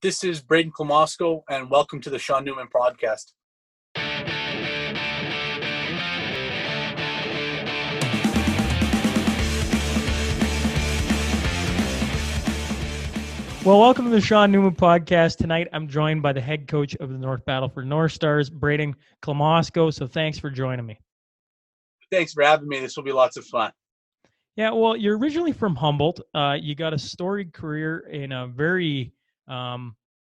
This is Brayden Klimosko, and welcome to the Sean Newman podcast. Well, welcome to the Sean Newman podcast. Tonight, I'm joined by the head coach of the North Battleford North Stars, Brayden Klimosko. So thanks for joining me. Thanks for having me. This will be lots of fun. Yeah, well, you're originally from Humboldt. You got a storied career in a very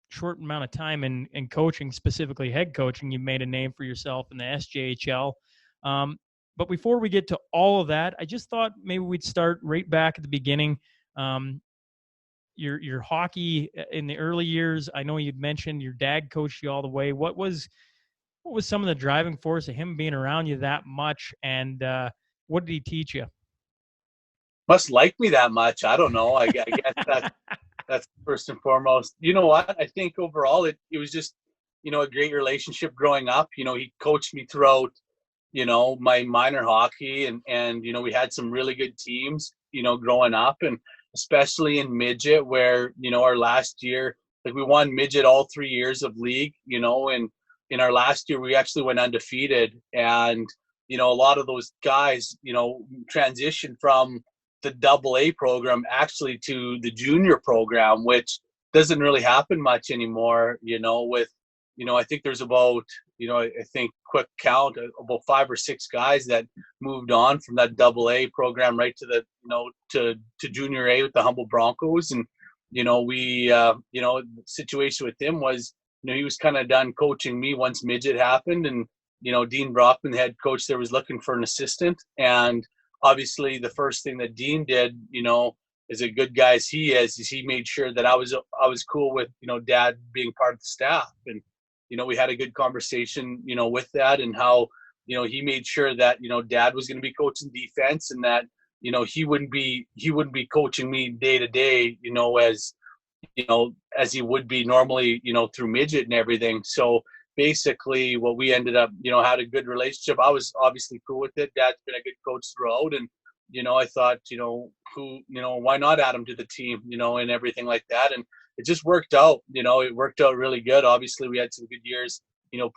short amount of time in coaching, specifically head coaching. You made a name for yourself in the SJHL. But before we get to all of that, I just thought maybe we'd start right back at the beginning. Your hockey in the early years. I know you'd mentioned your dad coached you all the way. What was some of the driving force of him being around you that much, and what did he teach you? Must like me that much. I don't know. I guess that's first and foremost. You know what? I think overall it was just, a great relationship growing up. He coached me throughout, my minor hockey and we had some really good teams, growing up, and especially in midget where, our last year, like we won midget all 3 years of league, and in our last year, we actually went undefeated. And, a lot of those guys, transitioned from the AA program actually to the junior program, which doesn't really happen much anymore, with, I think there's about, I think quick count, about 5 or 6 guys that moved on from that AA program right to the, to junior A with the Humboldt Broncos. And, the situation with him was, he was kind of done coaching me once midget happened. And, Dean Brockman, the head coach there, was looking for an assistant. And obviously the first thing that Dean did, as a good guy as he is he made sure that I was cool with, Dad being part of the staff. And, we had a good conversation, with that, and how, he made sure that, Dad was going to be coaching defense, and that, he wouldn't be coaching me day to day, as he would be normally, through midget and everything. So basically what we ended up, had a good relationship. I was obviously cool with it. Dad's been a good coach throughout. And, I thought, why not add him to the team, and everything like that. And it just worked out, it worked out really good. Obviously we had some good years,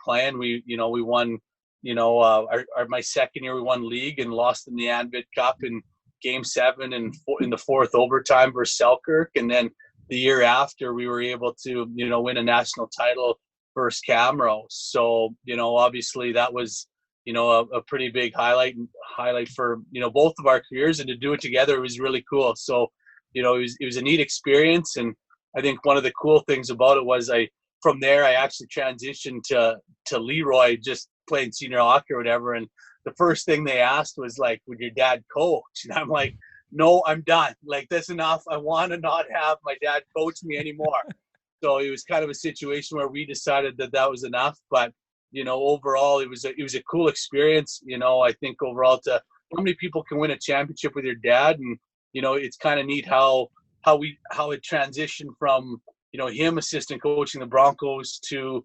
playing. We won, my second year we won league and lost in the Anvid Cup in Game 7 and in the fourth overtime versus Selkirk. And then the year after we were able to, win a national title versus Camrose. So, obviously that was, a pretty big highlight for, both of our careers, and to do it together was really cool. So, it was a neat experience. And I think one of the cool things about it was from there I actually transitioned to Leroy, just playing senior hockey or whatever. And the first thing they asked was like, would your dad coach? And I'm like, no, I'm done. Like, that's enough. I want to not have my dad coach me anymore. So it was kind of a situation where we decided that was enough. But, overall, it was a cool experience. I think overall, how many people can win a championship with your dad? And, it's kind of neat how it transitioned from, him assistant coaching the Broncos to,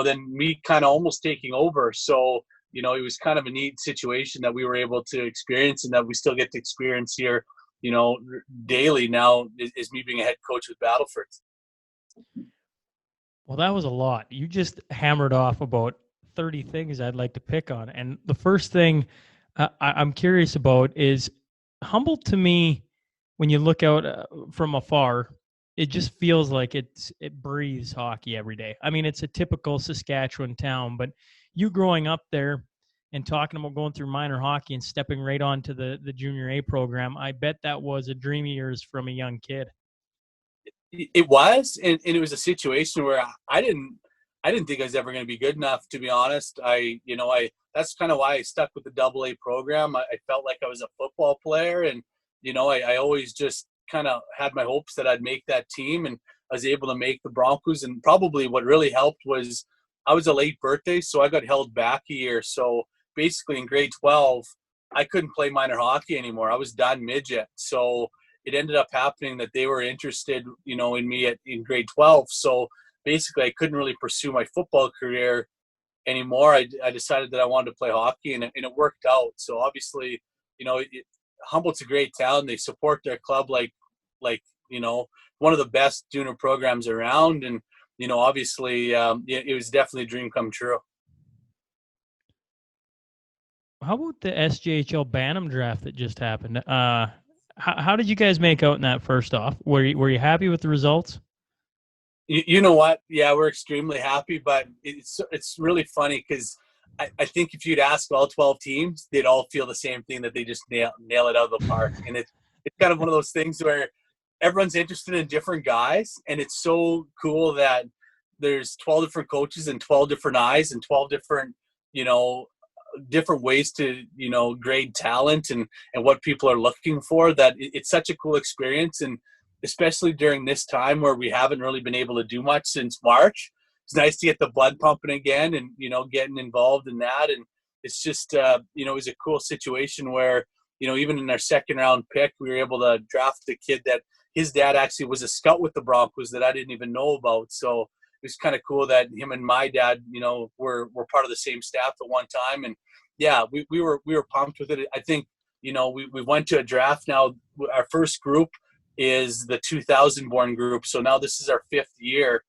then me kind of almost taking over. So, it was kind of a neat situation that we were able to experience, and that we still get to experience here, daily now, is me being a head coach with Battleford. Well, that was a lot. You just hammered off about 30 things I'd like to pick on. And the first thing I'm curious about is Humboldt. To me, when you look out from afar, it just feels like it breathes hockey every day. I mean, it's a typical Saskatchewan town, but you growing up there and talking about going through minor hockey and stepping right onto the junior A program, I bet that was a dream of yours from a young kid. It was, and it was a situation where I didn't think I was ever going to be good enough, to be honest. That's kind of why I stuck with the AA program. I felt like I was a football player, and I always just kind of had my hopes that I'd make that team, and I was able to make the Broncos. And probably what really helped was I was a late birthday, so I got held back a year. So basically in grade 12, I couldn't play minor hockey anymore. I was done midget. So it ended up happening that they were interested, in me in grade 12. So basically I couldn't really pursue my football career anymore. I decided that I wanted to play hockey, and it worked out. So obviously, Humboldt's a great town. They support their club like one of the best junior programs around. And, obviously it was definitely a dream come true. How about the SJHL Bantam draft that just happened? How did you guys make out in that? First off, were you happy with the results? You know what? Yeah, we're extremely happy, but it's really funny because I think if you'd ask all 12 teams, they'd all feel the same thing, that they just nail it out of the park. And it's kind of one of those things where everyone's interested in different guys, and it's so cool that there's 12 different coaches and 12 different eyes and 12 different, different ways to, grade talent and what people are looking for, that it's such a cool experience. And especially during this time where we haven't really been able to do much since March, it's nice to get the blood pumping again and, getting involved in that. And it's just, it was a cool situation where, even in our second round pick, we were able to draft a kid that his dad actually was a scout with the Broncos that I didn't even know about. So it was kind of cool that him and my dad, were part of the same staff at one time. And yeah, we were pumped with it. I think, we went to a draft now. Our first group is the 2000 born group. So now this is our 5th year,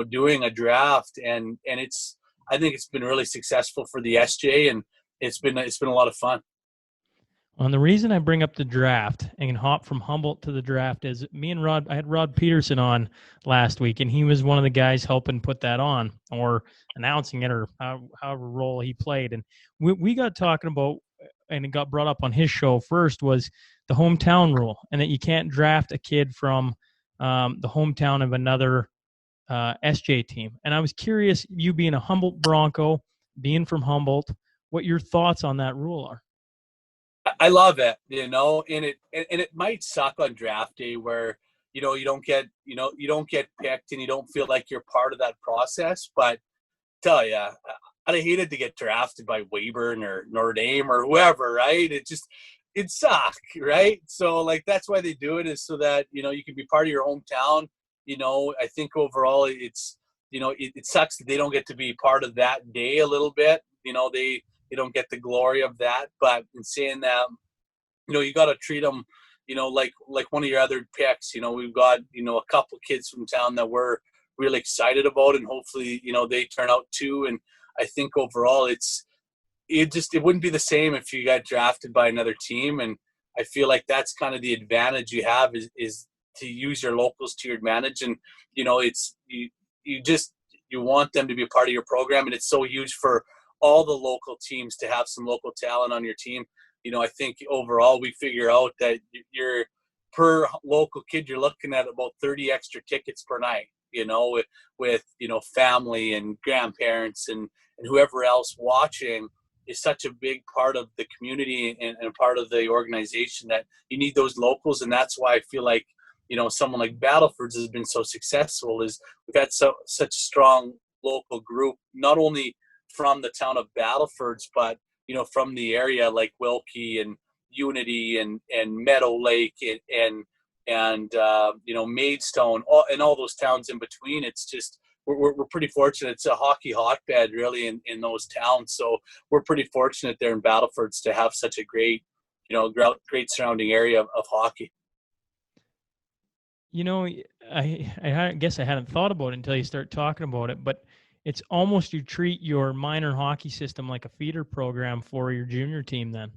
doing a draft, and I think it's been really successful for the SJ, and it's been a lot of fun. And the reason I bring up the draft and hop from Humboldt to the draft is me and I had Rod Peterson on last week, and he was one of the guys helping put that on or announcing it, or however role he played. And we got talking about, and it got brought up on his show first, was the hometown rule, and that you can't draft a kid from the hometown of another SJ team. And I was curious, you being a Humboldt Bronco, being from Humboldt, what your thoughts on that rule are. I love it, and it might suck on draft day where, you don't get picked and you don't feel like you're part of that process. But tell you, I'd have hated to get drafted by Weyburn or Notre Dame or whoever, right? It sucked, right? So like, that's why they do it, is so that, you can be part of your hometown. I think overall it sucks that they don't get to be part of that day a little bit. They don't get the glory of that. But in saying that, you got to treat them, like one of your other picks. We've got, a couple kids from town that we're really excited about, and hopefully, they turn out too. And I think overall it wouldn't be the same if you got drafted by another team. And I feel like that's kind of the advantage you have, is to use your locals to your advantage. And, it's, you want them to be a part of your program. And it's so huge for all the local teams to have some local talent on your team. I think overall we figure out that you're, per local kid, you're looking at about 30 extra tickets per night, with family and grandparents and whoever else watching, is such a big part of the community and part of the organization, that you need those locals. And that's why I feel like, someone like Battleford's has been so successful, is we've had such a strong local group, not only from the town of Battleford's, but, from the area like Wilkie and Unity and Meadow Lake and Maidstone, and all those towns in between. It's just, we're pretty fortunate. It's a hockey hotbed really in those towns. So we're pretty fortunate there in Battleford's to have such a great, great surrounding area of hockey. I guess I hadn't thought about it until you start talking about it, but it's almost, you treat your minor hockey system like a feeder program for your junior team then.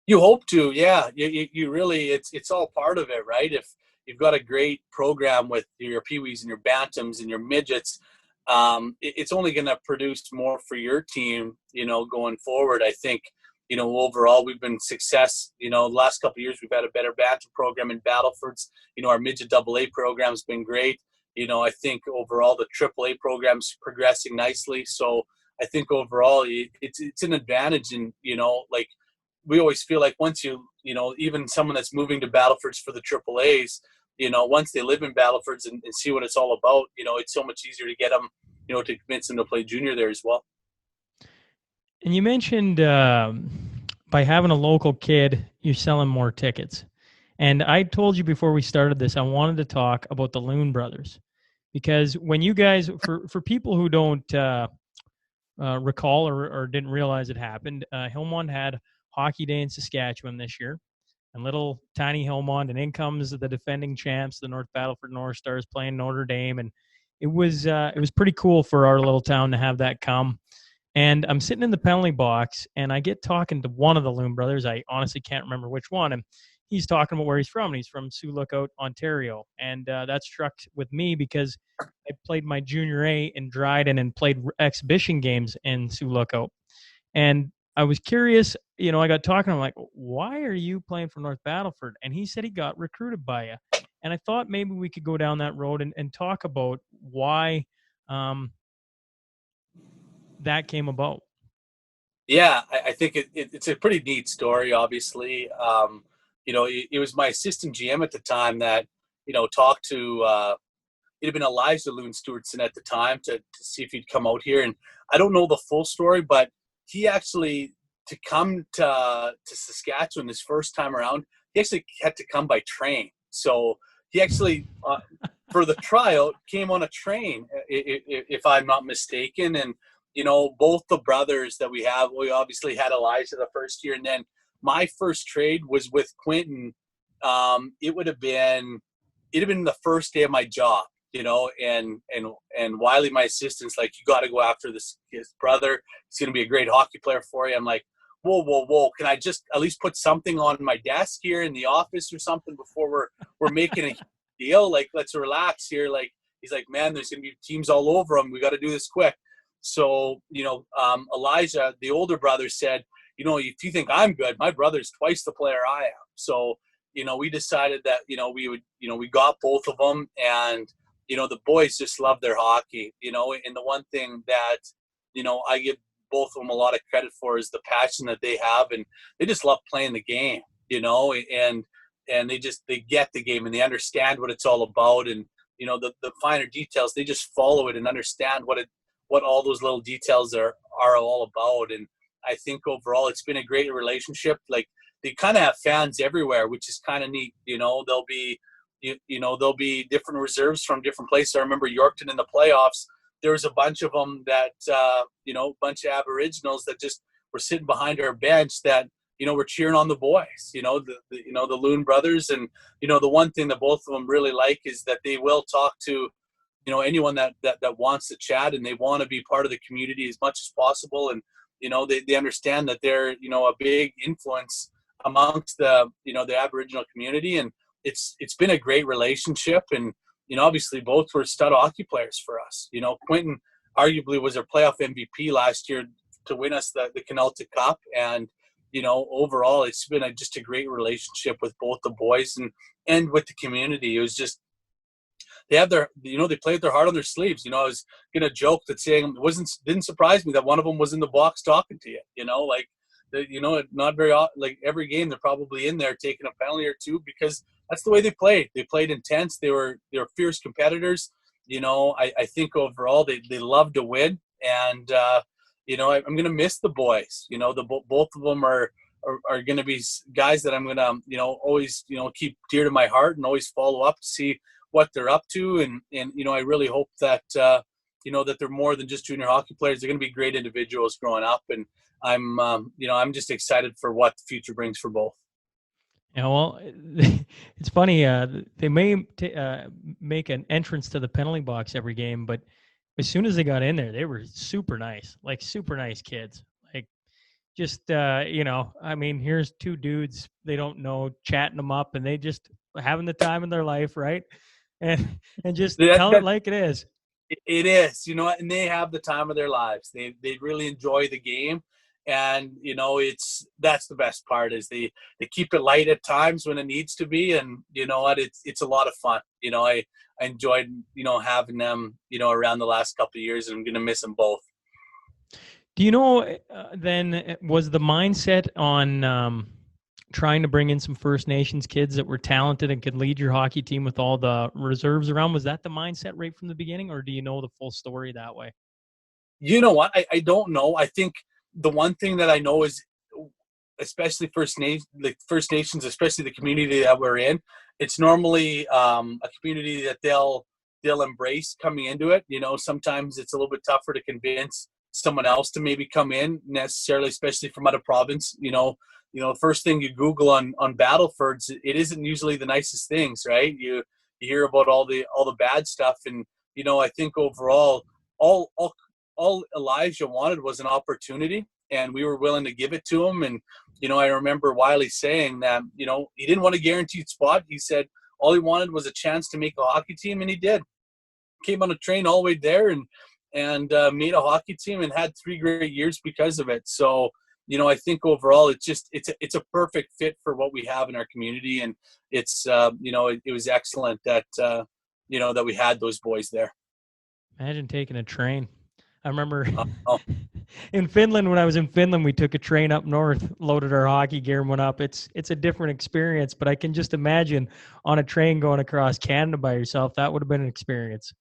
You hope to, yeah. You really, it's all part of it, right? If you've got a great program with your peewees and your bantams and your midgets, it's only going to produce more for your team, going forward. I think, overall we've been success. The last couple of years we've had a better bantam program in Battleford's. Our midget AA program's been great. I think overall the AAA program's progressing nicely. So I think overall it's an advantage. And, like, we always feel like once even someone that's moving to Battleford's for the AAAs, once they live in Battleford's and see what it's all about, it's so much easier to get them, to convince them to play junior there as well. And you mentioned by having a local kid, you're selling more tickets. And I told you before we started this, I wanted to talk about the Loon Brothers, because when you guys, for people who don't recall or didn't realize it happened, Hillmont had Hockey Day in Saskatchewan this year. and little tiny Hillmont, and in comes the defending champs, the North Battleford North Stars, playing Notre Dame, and it was pretty cool for our little town to have that come. And I'm sitting in the penalty box, and I get talking to one of the Loon brothers. I honestly can't remember which one, and he's talking about where he's from. And he's from Sioux Lookout, Ontario, and that struck with me because I played my junior A in Dryden and played exhibition games in Sioux Lookout. And I was curious, I got talking. I'm like, why are you playing for North Battleford? And he said he got recruited by you. And I thought maybe we could go down that road and talk about why that came about. Yeah, I think it's a pretty neat story, obviously. It was my assistant GM at the time that, talked to, it had been Elijah Loon Stewartson at the time to see if he'd come out here. And I don't know the full story, but he actually, to come to Saskatchewan this first time around, he actually had to come by train. So he actually, for the tryout, came on a train, if I'm not mistaken. And, both the brothers that we obviously had Elijah the first year. And then my first trade was with Quentin. It would have been the first day of my job, and Wiley, my assistant's like, you got to go after his brother. He's going to be a great hockey player for you. I'm like, whoa. Can I just at least put something on my desk here in the office or something before we're making a deal? Like, let's relax here. Like, he's like, man, there's going to be teams all over him. We got to do this quick. So, Elijah, the older brother, said, if you think I'm good, my brother's twice the player I am. So, we decided that, we got both of them, and, the boys just love their hockey, and the one thing that, I give both of them a lot of credit for is the passion that they have, and they just love playing the game, and they get the game and they understand what it's all about. And, the finer details, they just follow it and understand what all those little details are all about. And I think overall it's been a great relationship. Like, they kind of have fans everywhere, which is kind of neat. There'll be different reserves from different places. I remember Yorkton in the playoffs, there was a bunch of them that, a bunch of Aboriginals that just were sitting behind our bench that, were cheering on the boys, the Loon brothers. And, the one thing that both of them really like is that they will talk to, anyone that wants to chat, and they want to be part of the community as much as possible. And, they understand that they're, a big influence amongst the Aboriginal community. And it's been a great relationship. And, obviously both were stud hockey players for us. Quentin arguably was our playoff MVP last year to win us the Canalta Cup. And, overall it's been just a great relationship with both the boys and with the community. It was just, they have their, they play with their heart on their sleeves. I was going to joke that saying didn't surprise me that one of them was in the box talking to you, not very, like every game they're probably in there taking a penalty or two, because that's the way they played. They played intense. They were fierce competitors. I think overall they love to win. And, I'm going to miss the boys. Both of them are going to be guys that I'm going to, always, keep dear to my heart and always follow up to see what they're up to. And I really hope that, that they're more than just junior hockey players. They're going to be great individuals growing up. And I'm just excited for what the future brings for both. Yeah, well, it's funny. They may make an entrance to the penalty box every game, but as soon as they got in there, they were super nice, like super nice kids. Like, just here's two dudes they don't know chatting them up, and they just having the time of their life, right? And just tell it like it is. It is, and they have the time of their lives. They really enjoy the game. And, that's the best part is they keep it light at times when it needs to be. And, it's a lot of fun. I enjoyed, having them, around the last couple of years, and I'm going to miss them both. Do you know, then was the mindset on trying to bring in some First Nations kids that were talented and could lead your hockey team with all the reserves around? Was that the mindset right from the beginning, or do you know the full story that way? You know what? I don't know. I think the one thing that I know is, especially First Nations, especially the community that we're in, it's normally a community that they'll embrace coming into it. Sometimes it's a little bit tougher to convince, someone else to maybe come in necessarily, especially from out of province. The first thing you Google on Battlefords, it isn't usually the nicest things, right? You hear about all the bad stuff, and I think overall, all Elijah wanted was an opportunity, and we were willing to give it to him. And I remember Wiley saying that he didn't want a guaranteed spot. He said all he wanted was a chance to make a hockey team, and he did. Came on a train all the way there and made a hockey team and had 3 great years because of it. So I think overall it's a perfect fit for what we have in our community, and it's it was excellent that that we had those boys there. Imagine taking a train. I remember Oh. in Finland, when I was in Finland, we took a train up north, loaded our hockey gear, and went up. It's a different experience, but I can just imagine on a train going across Canada by yourself. That would have been an experience.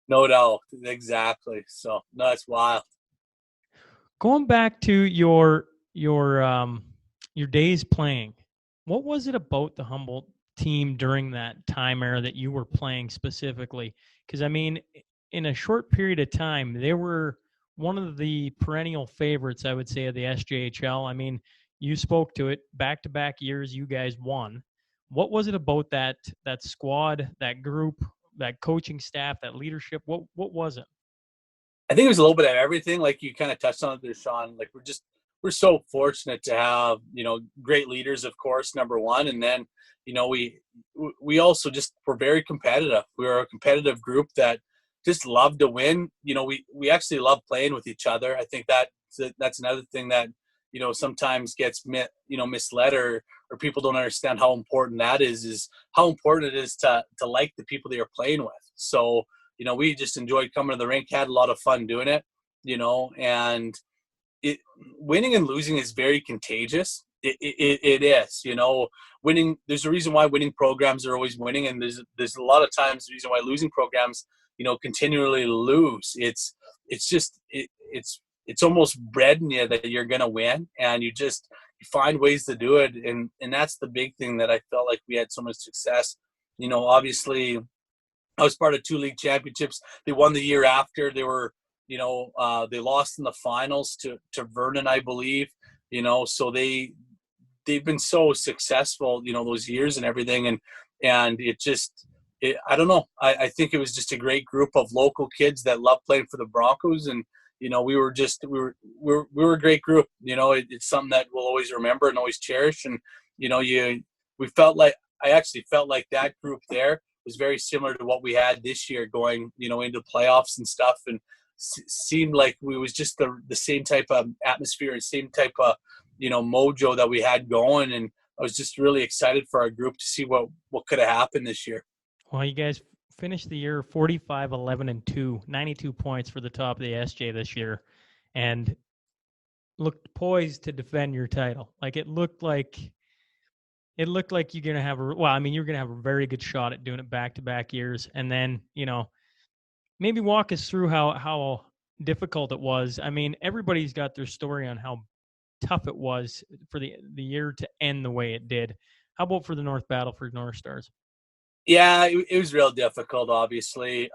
No doubt, exactly. So no, that's wild. Going back to your days playing, what was it about the Humboldt team during that time era that you were playing specifically? Because I mean, in a short period of time, they were one of the perennial favorites, I would say, of the SJHL. I mean, you spoke to it, back-to-back years you guys won. What was it about that squad, that group, that coaching staff, that leadership? What was it? I think it was a little bit of everything, like you kind of touched on it there, Sean. Like we're so fortunate to have great leaders, of course, number one, and then we also just were very competitive. We were a competitive group that just loved to win. We actually love playing with each other. I think that's another thing that sometimes gets misled, or people don't understand how important that is how important it is to like the people that you're playing with. So we just enjoyed coming to the rink, had a lot of fun doing it, and winning and losing is very contagious. It is, winning. There's a reason why winning programs are always winning, and there's a lot of times the reason why losing programs, continually lose. It's almost bred in you that you're gonna win, and you find ways to do it, and that's the big thing that I felt like we had so much success. Obviously, I was part of 2 league championships. They won the year after. They were, they lost in the finals to Vernon, I believe. So they've been so successful, those years and everything, and I don't know. I think it was just a great group of local kids that love playing for the Broncos, and we were a great group. It's something that we'll always remember and always cherish. And I actually felt like that group there was very similar to what we had this year, going into playoffs and stuff, and seemed like we was just the same type of atmosphere and same type of mojo that we had going. And I was just really excited for our group to see what could have happened this year. Well, you guys finished the year 45-11-2, 92 points for the top of the SJ this year, and looked poised to defend your title. Like it looked like you're going to have you're going to have a very good shot at doing it back-to-back years. And then, maybe walk us through how difficult it was. I mean, everybody's got their story on how tough it was for the year to end the way it did. How about for the North Battleford North Stars? Yeah, it was real difficult, obviously.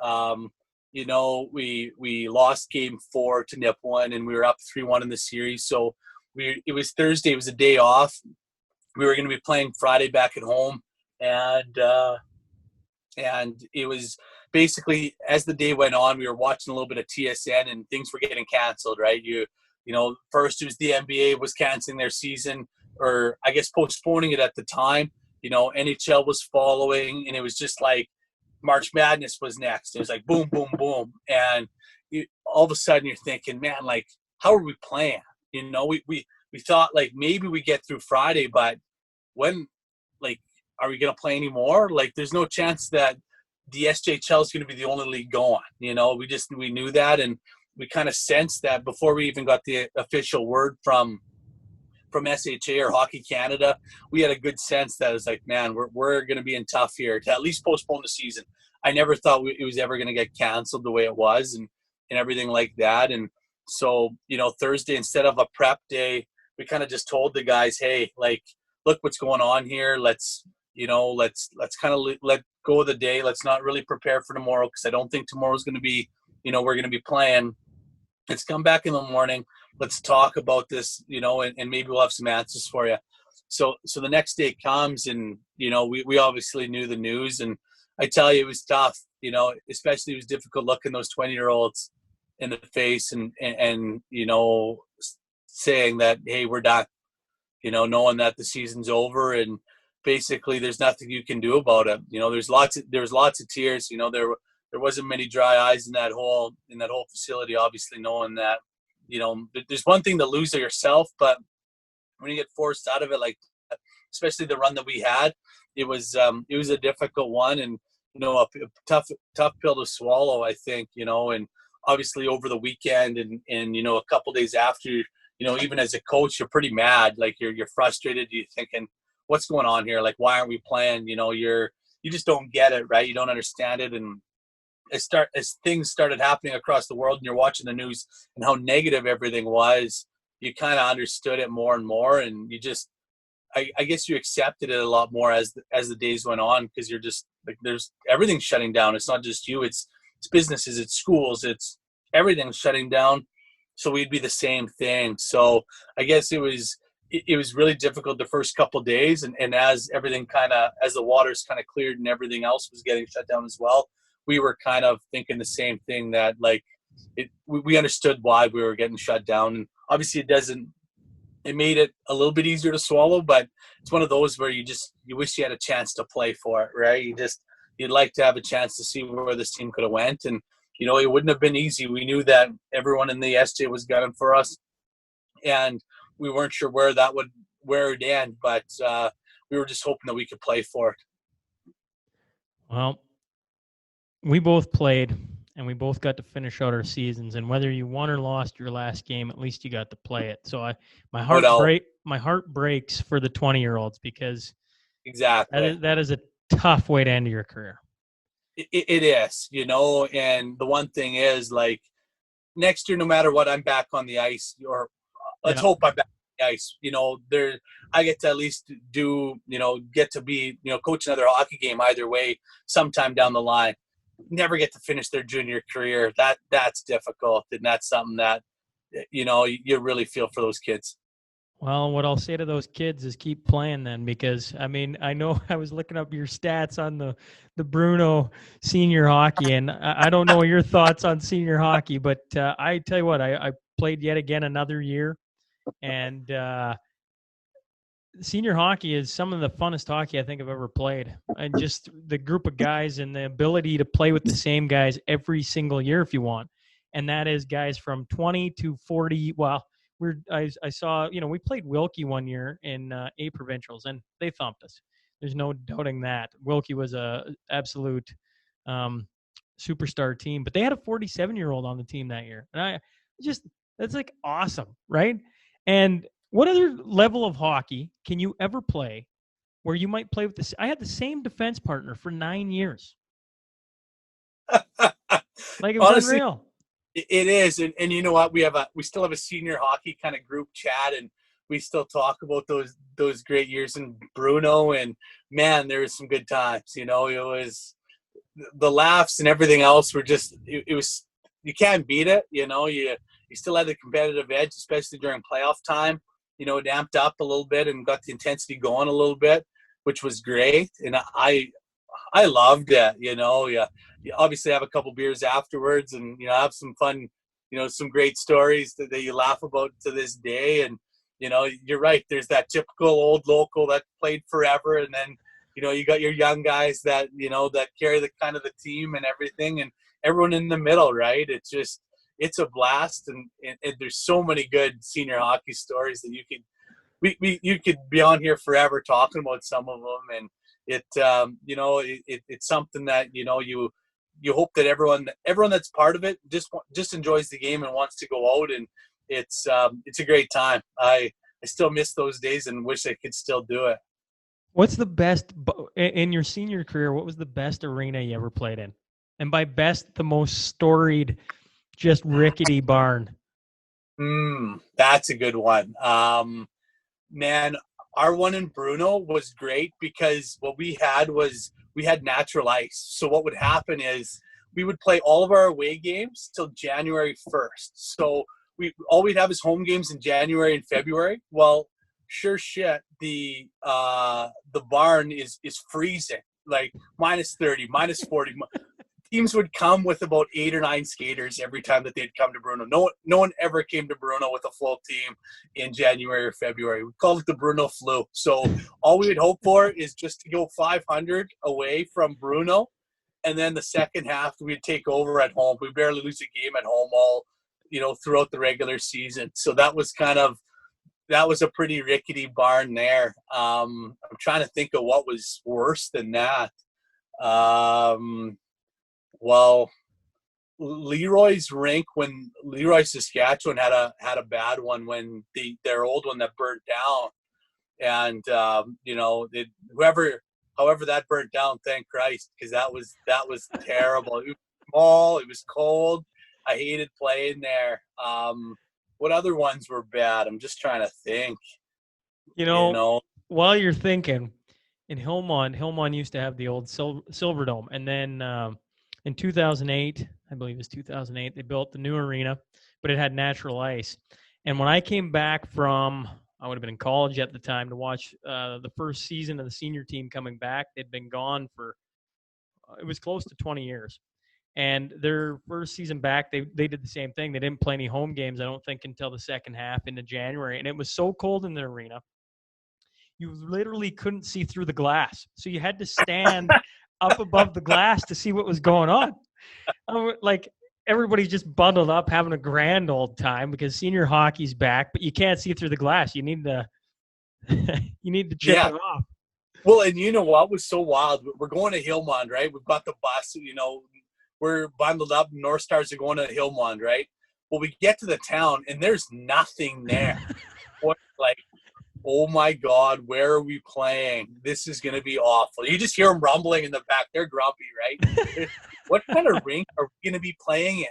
We lost game 4 to Nipawin, and we were up 3-1 in the series. So it was Thursday. It was a day off. We were going to be playing Friday back at home, and it was basically, as the day went on, we were watching a little bit of TSN, and things were getting canceled, right? First it was the NBA was canceling their season, or I guess postponing it at the time. NHL was following, and it was just like March Madness was next. It was like boom, boom, boom, and all of a sudden you're thinking, man, like, how are we playing? We thought like maybe we get through Friday, but when, like, are we going to play anymore? Like, there's no chance that the SJHL is going to be the only league going. We knew that, and we kind of sensed that before we even got the official word from SHA or Hockey Canada. We had a good sense that it was like, man, we're going to be in tough here to at least postpone the season. I never thought it was ever going to get canceled the way it was, and everything like that. And so, Thursday, instead of a prep day, we kind of just told the guys, hey, like, look what's going on here. Let's kind of let go of the day. Let's not really prepare for tomorrow, because I don't think tomorrow's going to be, we're going to be playing. let's come back in the morning. Let's talk about this, and maybe we'll have some answers for you. So the next day comes, and, we obviously knew the news, and I tell you, it was tough, especially it was difficult looking those 20-year-olds in the face and saying that, hey, we're done, knowing that the season's over and basically there's nothing you can do about it. There's lots of tears. There wasn't many dry eyes in that whole facility, obviously, knowing that, there's one thing to lose yourself, but when you get forced out of it, like, especially the run that we had, it was a difficult one, and, a tough pill to swallow, I think, and obviously over the weekend and a couple days after, even as a coach, you're pretty mad. Like you're frustrated. You're thinking, what's going on here? Like, why aren't we playing? You just don't get it, right? You don't understand it. And as things started happening across the world and you're watching the news and how negative everything was, you kind of understood it more and more. And you just, I guess you accepted it a lot more as the days went on, because you're just like, there's everything's shutting down. It's not just you, it's businesses, it's schools, it's everything's shutting down. So we'd be the same thing. So I guess it was really difficult the first couple of days. And as everything as the waters kind of cleared and everything else was getting shut down as well, we were kind of thinking the same thing, that like we understood why we were getting shut down. And obviously it made it a little bit easier to swallow, but it's one of those where you wish you had a chance to play for it, right? You'd like to have a chance to see where this team could have went. And, it wouldn't have been easy. We knew that everyone in the SJ was gunning for us, and we weren't sure where it'd end, but we were just hoping that we could play for it. Well, we both played, and we both got to finish out our seasons. And whether you won or lost your last game, at least you got to play it. So my heart breaks for the 20-year-olds, because exactly that is a tough way to end your career. It is, and the one thing is, like, next year, no matter what, I'm back on the ice, or let's hope I'm back on the ice. I get to at least get to be, coach another hockey game either way sometime down the line. Never get to finish their junior career. That's difficult, and that's something that, you really feel for those kids. Well, what I'll say to those kids is keep playing then, because I know I was looking up your stats on the Bruno senior hockey, and I don't know your thoughts on senior hockey, but I tell you what, I played yet again another year, and senior hockey is some of the funnest hockey I think I've ever played. And just the group of guys and the ability to play with the same guys every single year if you want. And that is guys from 20 to 40. Well, I saw, we played Wilkie one year in A provincials, and they thumped us. There's no doubting that. Wilkie was a absolute superstar team, but they had a 47-year-old on the team that year. And that's like awesome, right? And what other level of hockey can you ever play where you might play with this? I had the same defense partner for 9 years. Like, it was honestly unreal. It is, and you know what? We still have a senior hockey kind of group chat, and we still talk about those great years in Bruno. And man, there was some good times. It was the laughs and everything else were just. It was, you can't beat it. You still had the competitive edge, especially during playoff time. It amped up a little bit and got the intensity going a little bit, which was great. And I loved it. You obviously have a couple beers afterwards, and have some fun, some great stories that you laugh about to this day. And you're right, there's that typical old local that played forever, and then you got your young guys that that carry the kind of the team and everything, and everyone in the middle, right? It's a blast, and there's so many good senior hockey stories that you could be on here forever talking about some of them. And it's something that you hope that everyone that's part of it just enjoys the game and wants to go out, and it's a great time. I still miss those days and wish I could still do it. What's the best in your senior career? What was the best arena you ever played in? And by best, the most storied, just rickety barn. That's a good one. Man, our one in Bruno was great because what we had natural ice. So what would happen is we would play all of our away games till January 1st. So all we'd have is home games in January and February. Well, sure shit, the barn is freezing, like minus 30, minus 40. Teams would come with about 8 or 9 skaters every time that they'd come to Bruno. No one ever came to Bruno with a full team in January or February. We called it the Bruno flu. So all we would hope for is just to go 500 away from Bruno, and then the second half we'd take over at home. We barely lose a game at home all, throughout the regular season. So that was a pretty rickety barn there. I'm trying to think of what was worse than that. Well, Leroy's rink, when Leroy, Saskatchewan had a bad one when their old one that burnt down, and however that burnt down, thank Christ, because that was terrible. It was small, it was cold. I hated playing there. What other ones were bad? I'm just trying to think. While you're thinking, in Hillmont used to have the old Silver Dome, and then in 2008, I believe it was 2008, they built the new arena, but it had natural ice. And when I came back from, I would have been in college at the time, to watch the first season of the senior team coming back, they'd been gone for, it was close to 20 years. And their first season back, they did the same thing. They didn't play any home games, I don't think, until the second half into January. And it was so cold in the arena, you literally couldn't see through the glass. So you had to stand up above the glass to see what was going on. Like, everybody's just bundled up, having a grand old time because senior hockey's back, but you can't see through the glass. You need to chip it off. Well, and you know what was so wild? We're going to Hillmont, right? We've got the bus, we're bundled up. North Stars are going to Hillmont, right? Well, we get to the town and there's nothing there. Like, oh my God, where are we playing? This is going to be awful. You just hear them rumbling in the back. They're grumpy, right? What kind of rink are we going to be playing in?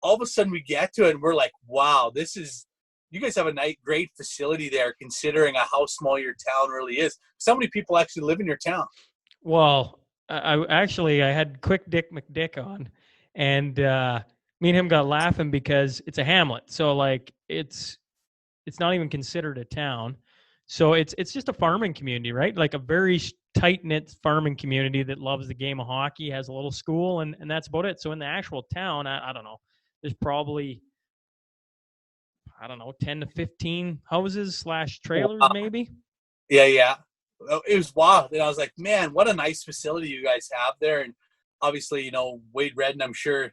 All of a sudden we get to it and we're like, wow, you guys have a great facility there considering how small your town really is. So many people actually live in your town. Well, I had Quick Dick McDick on, and me and him got laughing because it's a hamlet. So like it's not even considered a town. So it's just a farming community, right? Like a very tight-knit farming community that loves the game of hockey, has a little school, and that's about it. So in the actual town, I don't know, there's probably, 10 to 15 houses / trailers, maybe. Yeah. It was wild. And I was like, man, what a nice facility you guys have there. And obviously, Wade Redden, I'm sure,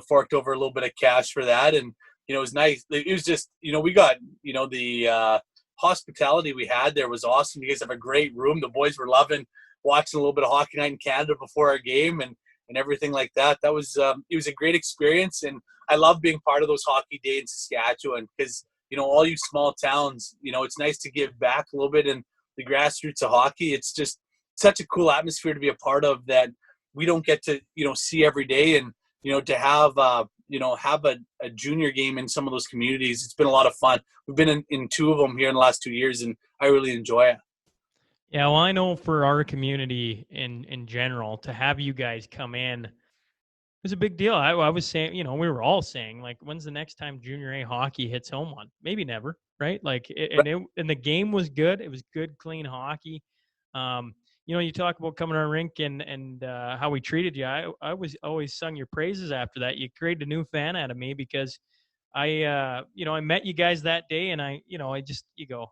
forked over a little bit of cash for that. And, it was nice. It was just, we got, the hospitality we had there was awesome. You guys have a great room. The boys were loving watching a little bit of Hockey Night in Canada before our game and everything like that. That was, it was a great experience. And I love being part of those hockey days in Saskatchewan because, all you small towns, it's nice to give back a little bit in the grassroots of hockey. It's just such a cool atmosphere to be a part of that we don't get to, see every day. And, to have, have a junior game in some of those communities, it's been a lot of fun. We've been in 2 of them here in the last 2 years, and I really enjoy it. Yeah, well, I know for our community in general, to have you guys come in, it's a big deal. I was saying, we were all saying, like, when's the next time Junior A hockey hits Hillmont? Maybe never, right? Like, and the game was good. It was good, clean hockey. You talk about coming to our rink and how we treated you. I was always sung your praises after that. You created a new fan out of me because I met you guys that day, and you go,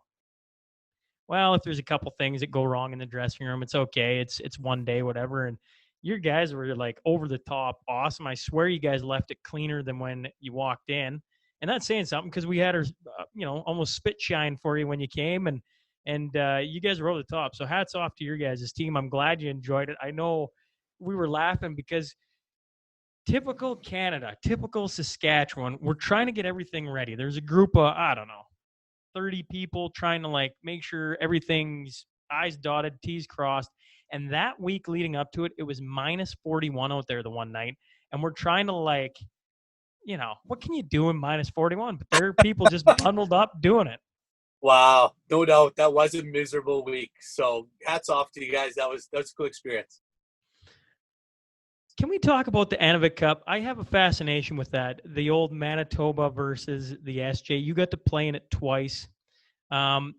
well, if there's a couple things that go wrong in the dressing room, it's okay. It's one day, whatever. And your guys were like over the top awesome. I swear you guys left it cleaner than when you walked in. And that's saying something because we had our, almost spit shine for you when you came, and you guys were over the top. So hats off to your guys' team. I'm glad you enjoyed it. I know we were laughing because typical Canada, typical Saskatchewan, we're trying to get everything ready. There's a group of, 30 people trying to like make sure everything's I's dotted, T's crossed. And that week leading up to it, it was minus 41 out there the one night. And we're trying to like, what can you do in minus 41? But there are people just bundled up doing it. Wow. No doubt. That was a miserable week. So hats off to you guys. That was a cool experience. Can we talk about the Anavet Cup? I have a fascination with that. The old Manitoba versus the SJ. You got to play in it twice. What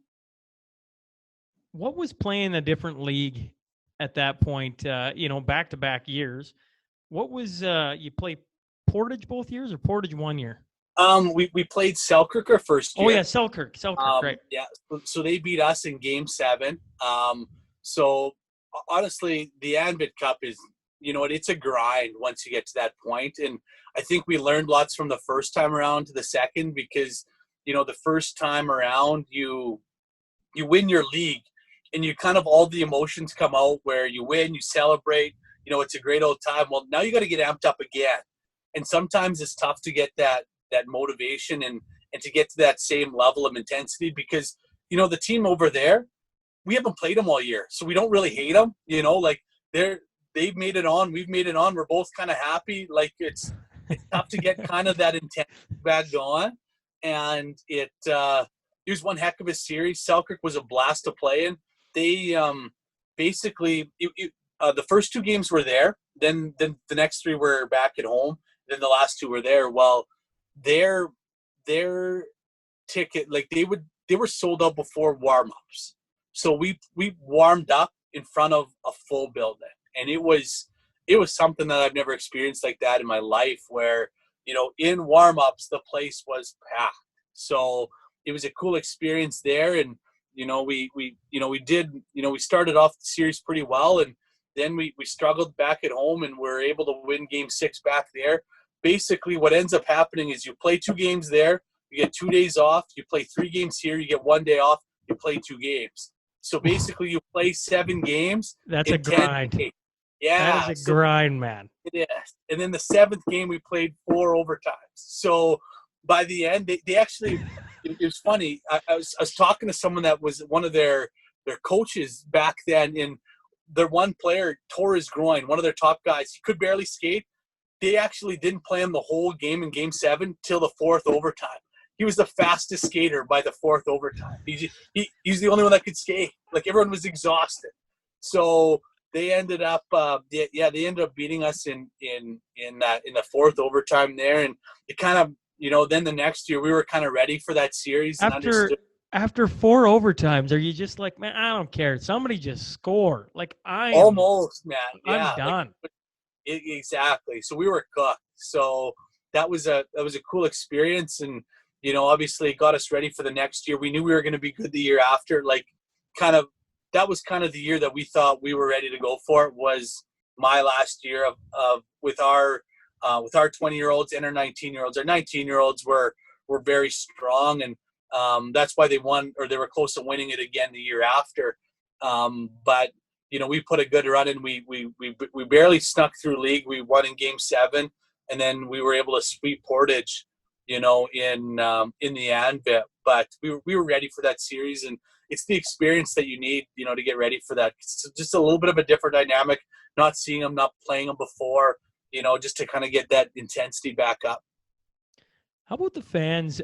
was playing a different league at that point? Back-to-back years. What was you play Portage both years or Portage one year? We played Selkirk our first year. Oh yeah, Selkirk, right? Yeah, so they beat us in Game 7. So honestly, the Anvit Cup is, it's a grind once you get to that point, and I think we learned lots from the first time around to the second because, the first time around you win your league, and you kind of all the emotions come out where you win, you celebrate, it's a great old time. Well, now you got to get amped up again, and sometimes it's tough to get that motivation and to get to that same level of intensity because, the team over there, we haven't played them all year. So we don't really hate them, like they've made it on, we've made it on. We're both kind of happy. Like it's tough to get kind of that intensity back going. And it was one heck of a series. Selkirk was a blast to play in. They basically, the first 2 games were there. Then the next 3 were back at home. Then the last 2 were there. Well, their ticket, like they were sold out before warm-ups. So we warmed up in front of a full building, and it was something that I've never experienced like that in my life where, in warm-ups the place was packed. So it was a cool experience there, and we started off the series pretty well, and then we struggled back at home and were able to win Game 6 back there. Basically what ends up happening is you play 2 games there, you get 2 days off, you play 3 games here, you get 1 day off, you play 2 games. So basically you play 7 games. That's a grind. Days. Yeah. That is a grind, man. It is. And then the 7th game we played 4 overtimes. So by the end, they actually, it was funny. I was talking to someone that was one of their coaches back then, and their one player tore his groin, one of their top guys. He could barely skate. They actually didn't play him the whole game in Game 7 till the 4th overtime. He was the fastest skater by the 4th overtime. He's the only one that could skate. Like everyone was exhausted. So they ended up, they ended up beating us in the 4th overtime there, and it kind of, then the next year we were kind of ready for that series. After 4 overtimes, are you just like, man, I don't care. Somebody just score. Like almost, man. Yeah, I'm done. Exactly. So we were cooked. So that was a cool experience, and obviously it got us ready for the next year. We knew we were going to be good the year after. Like, that was kind of the year that we thought we were ready to go for. It was my last year of with our 20-year-olds and our 19-year-olds. Our 19-year-olds were very strong, and that's why they won, or they were close to winning it again the year after. But we put a good run in. We barely snuck through league. We won in Game 7, and then we were able to sweep Portage, in the Anvit. But we were ready for that series, and it's the experience that you need, to get ready for that. It's just a little bit of a different dynamic, not seeing them, not playing them before, just to kind of get that intensity back up. How about the fans?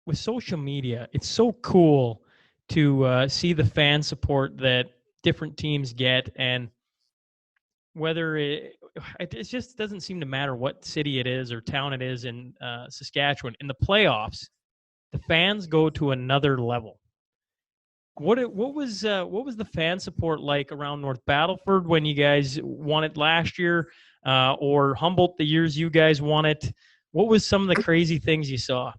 With social media, it's so cool to see the fan support that different teams get, and whether it just doesn't seem to matter what city it is or town it is in Saskatchewan. In the playoffs, the fans go to another level. What was the fan support like around North Battleford when you guys won it last year, or Humboldt the years you guys won it? What was some of the crazy things you saw?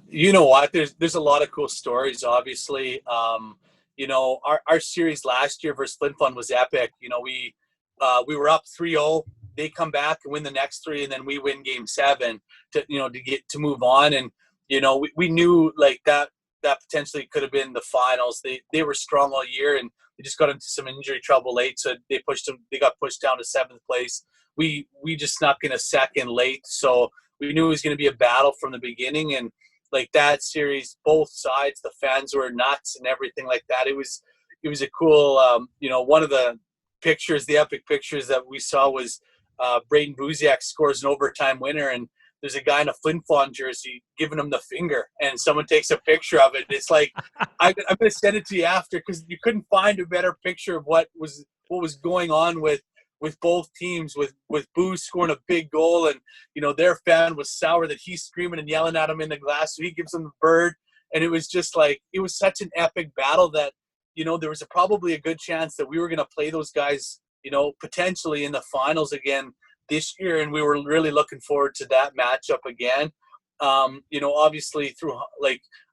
You know what? There's a lot of cool stories. Obviously, our series last year versus Flin Flon was epic. We were up 3-0. They come back and win the next 3, and then we win Game 7 to move on. And we knew like that potentially could have been the finals. They were strong all year, and they just got into some injury trouble late, so they got pushed down to 7th place. We just snuck in a second late, so we knew it was going to be a battle from the beginning. And like that series, both sides, the fans were nuts and everything like that. It was a cool, one of the pictures, the epic pictures that we saw was Brayden scores an overtime winner, and there's a guy in a Flin Flon jersey giving him the finger, and someone takes a picture of it. It's like, I'm going to send it to you after, because you couldn't find a better picture of what was going on with with both teams, with Booze scoring a big goal, and their fan was sour that he's screaming and yelling at him in the glass, so he gives him the bird, and it was just like, it was such an epic battle that there was probably a good chance that we were going to play those guys potentially in the finals again this year, and we were really looking forward to that matchup again. Obviously through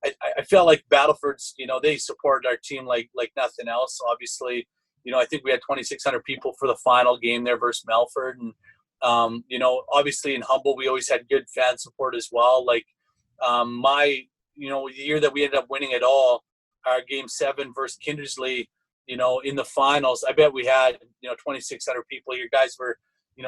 I felt like Battleford's, they supported our team like nothing else. Obviously, I think we had 2,600 people for the final game there versus Melford, and obviously in Humboldt we always had good fan support as well. Like the year that we ended up winning it all, our game 7 versus Kindersley, in the finals, I bet we had 2,600 people. Your guys were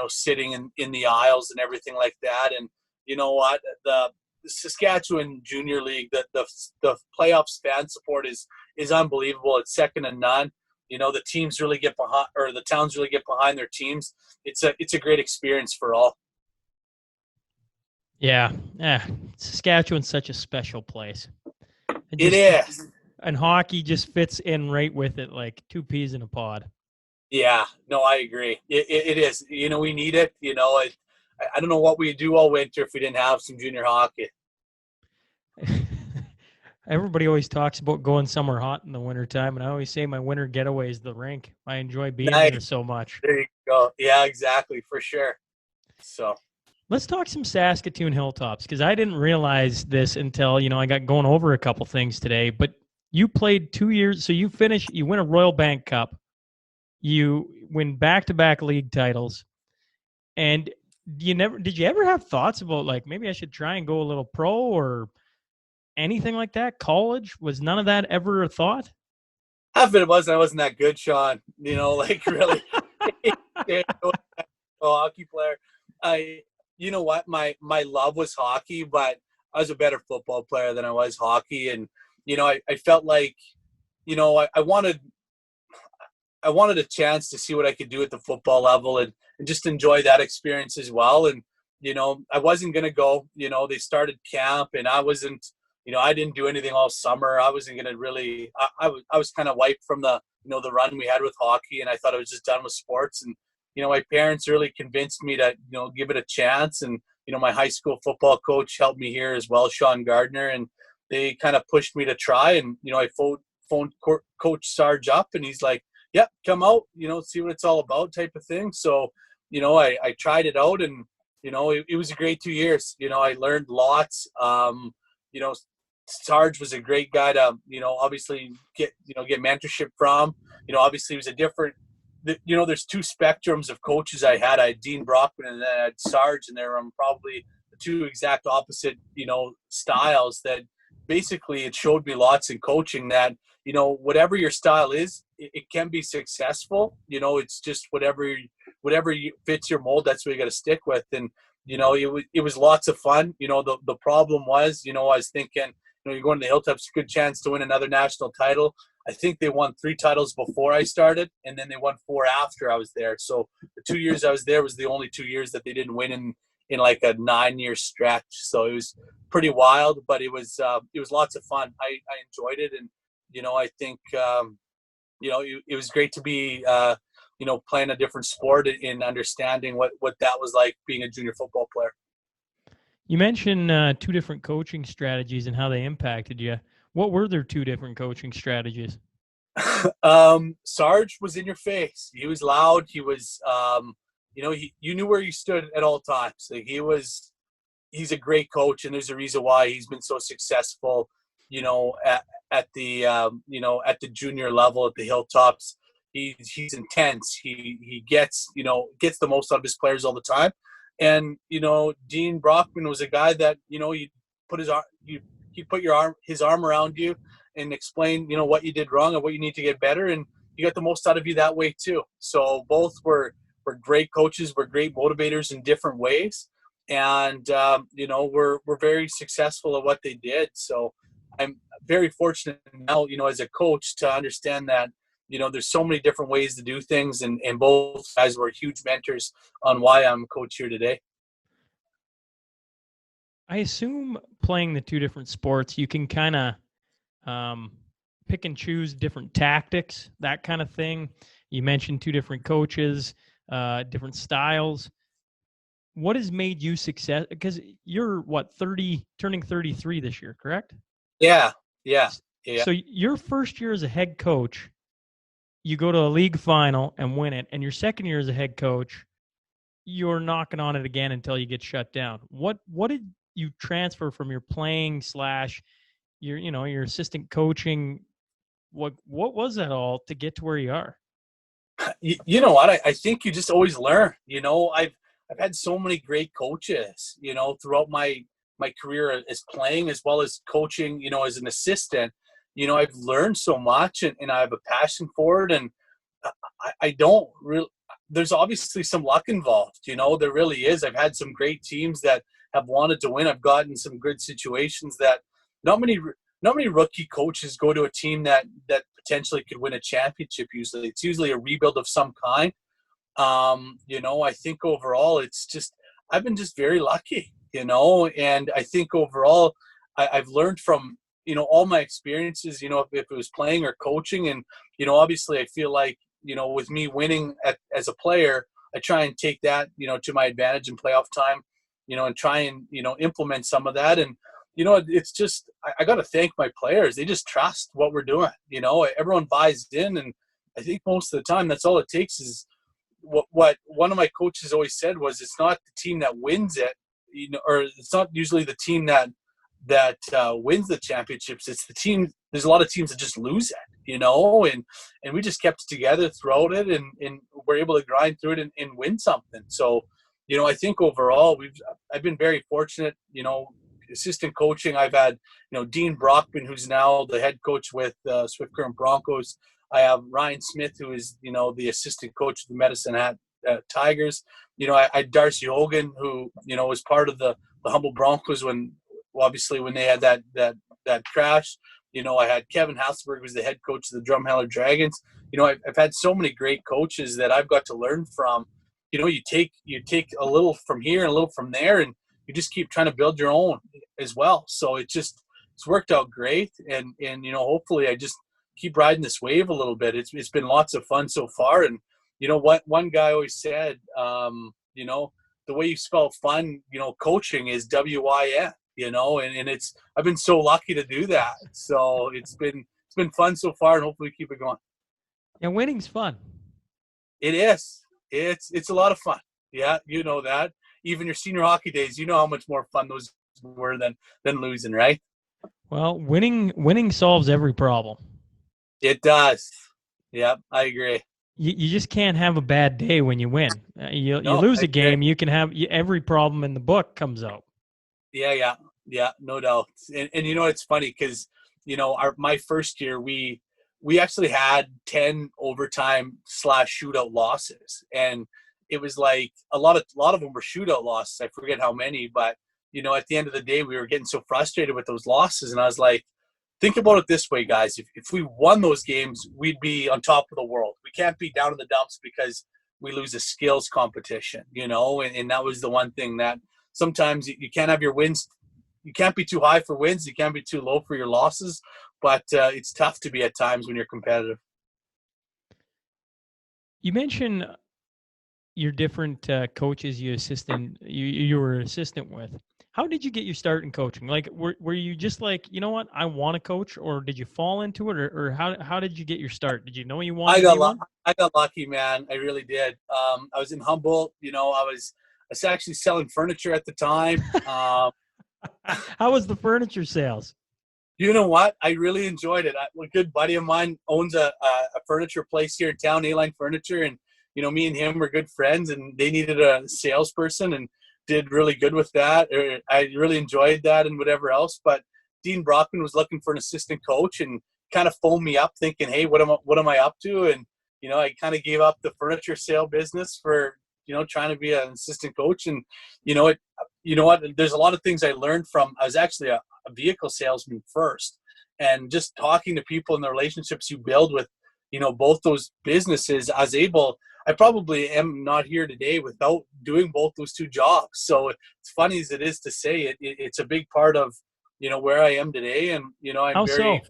sitting in the aisles and everything like that. And you know what, the Saskatchewan Junior League, the playoffs fan support is unbelievable. It's second to none. The teams really get behind, or the towns really get behind their teams. It's a great experience for all. Yeah. Saskatchewan's such a special place. It is. And hockey just fits in right with it, like two peas in a pod. Yeah, no, I agree. It is. We need it. I don't know what we'd do all winter if we didn't have some junior hockey. Everybody always talks about going somewhere hot in the wintertime, and I always say my winter getaway is the rink. I enjoy being there so much. There you go. Yeah, exactly, for sure. So let's talk some Saskatoon Hilltops, because I didn't realize this until, I got going over a couple things today. But you played 2 years, so you win a Royal Bank Cup. You win back-to-back league titles. And did you ever have thoughts about, like, maybe I should try and go a little pro or anything like that? College? Was none of that ever a thought? Half of it was I wasn't that good, Sean. Really. A hockey player. You know what? My love was hockey, but I was a better football player than I was hockey. And, I felt like, I wanted a chance to see what I could do at the football level and just enjoy that experience as well. And, I wasn't going to go, they started camp and I wasn't, I didn't do anything all summer. I wasn't going to really, I was kind of wiped from the, the run we had with hockey, and I thought I was just done with sports. And, my parents really convinced me to, give it a chance. And, my high school football coach helped me here as well, Sean Gardner, and they kind of pushed me to try. And, I phoned Coach Sarge up, and he's like, yeah, come out, see what it's all about type of thing. So, I tried it out, and, it was a great 2 years. I learned lots. Sarge was a great guy to, obviously get mentorship from. Obviously he was a different, there's two spectrums of coaches I had. I had Dean Brockman and then I had Sarge, and they're probably the two exact opposite, styles that basically it showed me lots in coaching that, whatever your style is, it can be successful. It's just whatever fits your mold, that's what you got to stick with. And, it was lots of fun. The problem was, I was thinking, you're going to the Hilltops, good chance to win another national title. I think they won 3 titles before I started, and then they won 4 after I was there. So the 2 years I was there was the only 2 years that they didn't win in like a 9-year stretch. So it was pretty wild, but it was lots of fun. I enjoyed it, and I think it was great to be playing a different sport and understanding what that was like being a junior football player. You mentioned 2 different coaching strategies and how they impacted you. What were their 2 different coaching strategies? Sarge was in your face. He was loud. He was, you knew where you stood at all times. Like he's a great coach, and there's a reason why he's been so successful, at the junior level at the Hilltops. He's intense. He gets the most out of his players all the time. And, Dean Brockman was a guy that, he'd put his arm around you and explain, what you did wrong and what you need to get better. And you got the most out of you that way too. So both were great coaches, were great motivators in different ways. And, we're very successful at what they did. So I'm very fortunate now, as a coach, to understand that, there's so many different ways to do things, and both guys were huge mentors on why I'm coach here today. I assume playing the 2 different sports, you can kind of pick and choose different tactics, that kind of thing. You mentioned 2 different coaches. different styles. What has made you success? Because you're what, 30, turning 33 this year, correct? Yeah, yeah, yeah. So your first year as a head coach, you go to a league final and win it, and your second year as a head coach, you're knocking on it again until you get shut down. What did you transfer from your playing slash your assistant coaching? What was that all to get to where you are? You know what? I think you just always learn. I've had so many great coaches, throughout my career as playing as well as coaching, as an assistant. I've learned so much, and I have a passion for it. And I don't really, there's obviously some luck involved, there really is. I've had some great teams that have wanted to win. I've gotten some good situations that not many not many rookie coaches go to a team that potentially could win a championship. Usually it's usually a rebuild of some kind. I think overall it's just, I've been just very lucky, and I think overall I've learned from, all my experiences, if it was playing or coaching. And, obviously I feel like, with me winning as a player, I try and take that, to my advantage in playoff time, and try and, implement some of that. And, it's just, I got to thank my players. They just trust what we're doing. Everyone buys in. And I think most of the time that's all it takes is what one of my coaches always said was, it's not the team that wins it, or it's not usually the team that wins the championships. It's the team. There's a lot of teams that just lose it, and we just kept it together throughout it, and we're able to grind through it and win something. So, I think overall I've been very fortunate, assistant coaching. I've had, Dean Brockman, who's now the head coach with Swift Current Broncos. I have Ryan Smith, who is, the assistant coach of the Medicine Hat Tigers. I had Darcy Hogan, who, was part of the Humboldt Broncos when they had that crash. I had Kevin Hasselberg, who was the head coach of the Drumheller Dragons. I've had so many great coaches that I've got to learn from. You take a little from here and a little from there, and you just keep trying to build your own as well. So it's worked out great. And hopefully I just keep riding this wave a little bit. It's been lots of fun so far. And what one guy always said, the way you spell fun, coaching is WIN, and it's, I've been so lucky to do that. So it's been fun so far, and hopefully keep it going. And winning's fun. It is. It's a lot of fun. Yeah, that. Even your senior hockey days, how much more fun those were than losing, right? Well, winning solves every problem. It does. Yeah, I agree. You just can't have a bad day when you win. You lose a game, you can have every problem in the book comes out. Yeah, no doubt. And it's funny because my first year we actually had 10 overtime / shootout losses, and it was like a lot of them were shootout losses. I forget how many, but at the end of the day, we were getting so frustrated with those losses, and I was like, think about it this way, guys. If we won those games, we'd be on top of the world. We can't be down in the dumps because we lose a skills competition, and that was the one thing that sometimes you can't have your wins. You can't be too high for wins. You can't be too low for your losses. But it's tough to be at times when you're competitive. You mentioned your different coaches you were an assistant with. How did you get your start in coaching? Like, were you just like, you know what, I want to coach, or did you fall into it, or how did you get your start? Did you know you wanted to be one? I got lucky, man. I really did. I was in Humboldt. I was actually selling furniture at the time. How was the furniture sales? You know what? I really enjoyed it. A good buddy of mine owns a furniture place here in town, A-Line Furniture, and me and him were good friends, and they needed a salesperson, and did really good with that. I really enjoyed that and whatever else. But Dean Brockman was looking for an assistant coach, and kind of phoned me up, thinking, "Hey, what am I up to?" And I kind of gave up the furniture sale business for trying to be an assistant coach. And what? There's a lot of things I learned from. I was actually a vehicle salesman first, and just talking to people and the relationships you build with both those businesses, I probably am not here today without doing both those two jobs. So it's funny as it is to say, it's a big part of where I am today. And I'm How very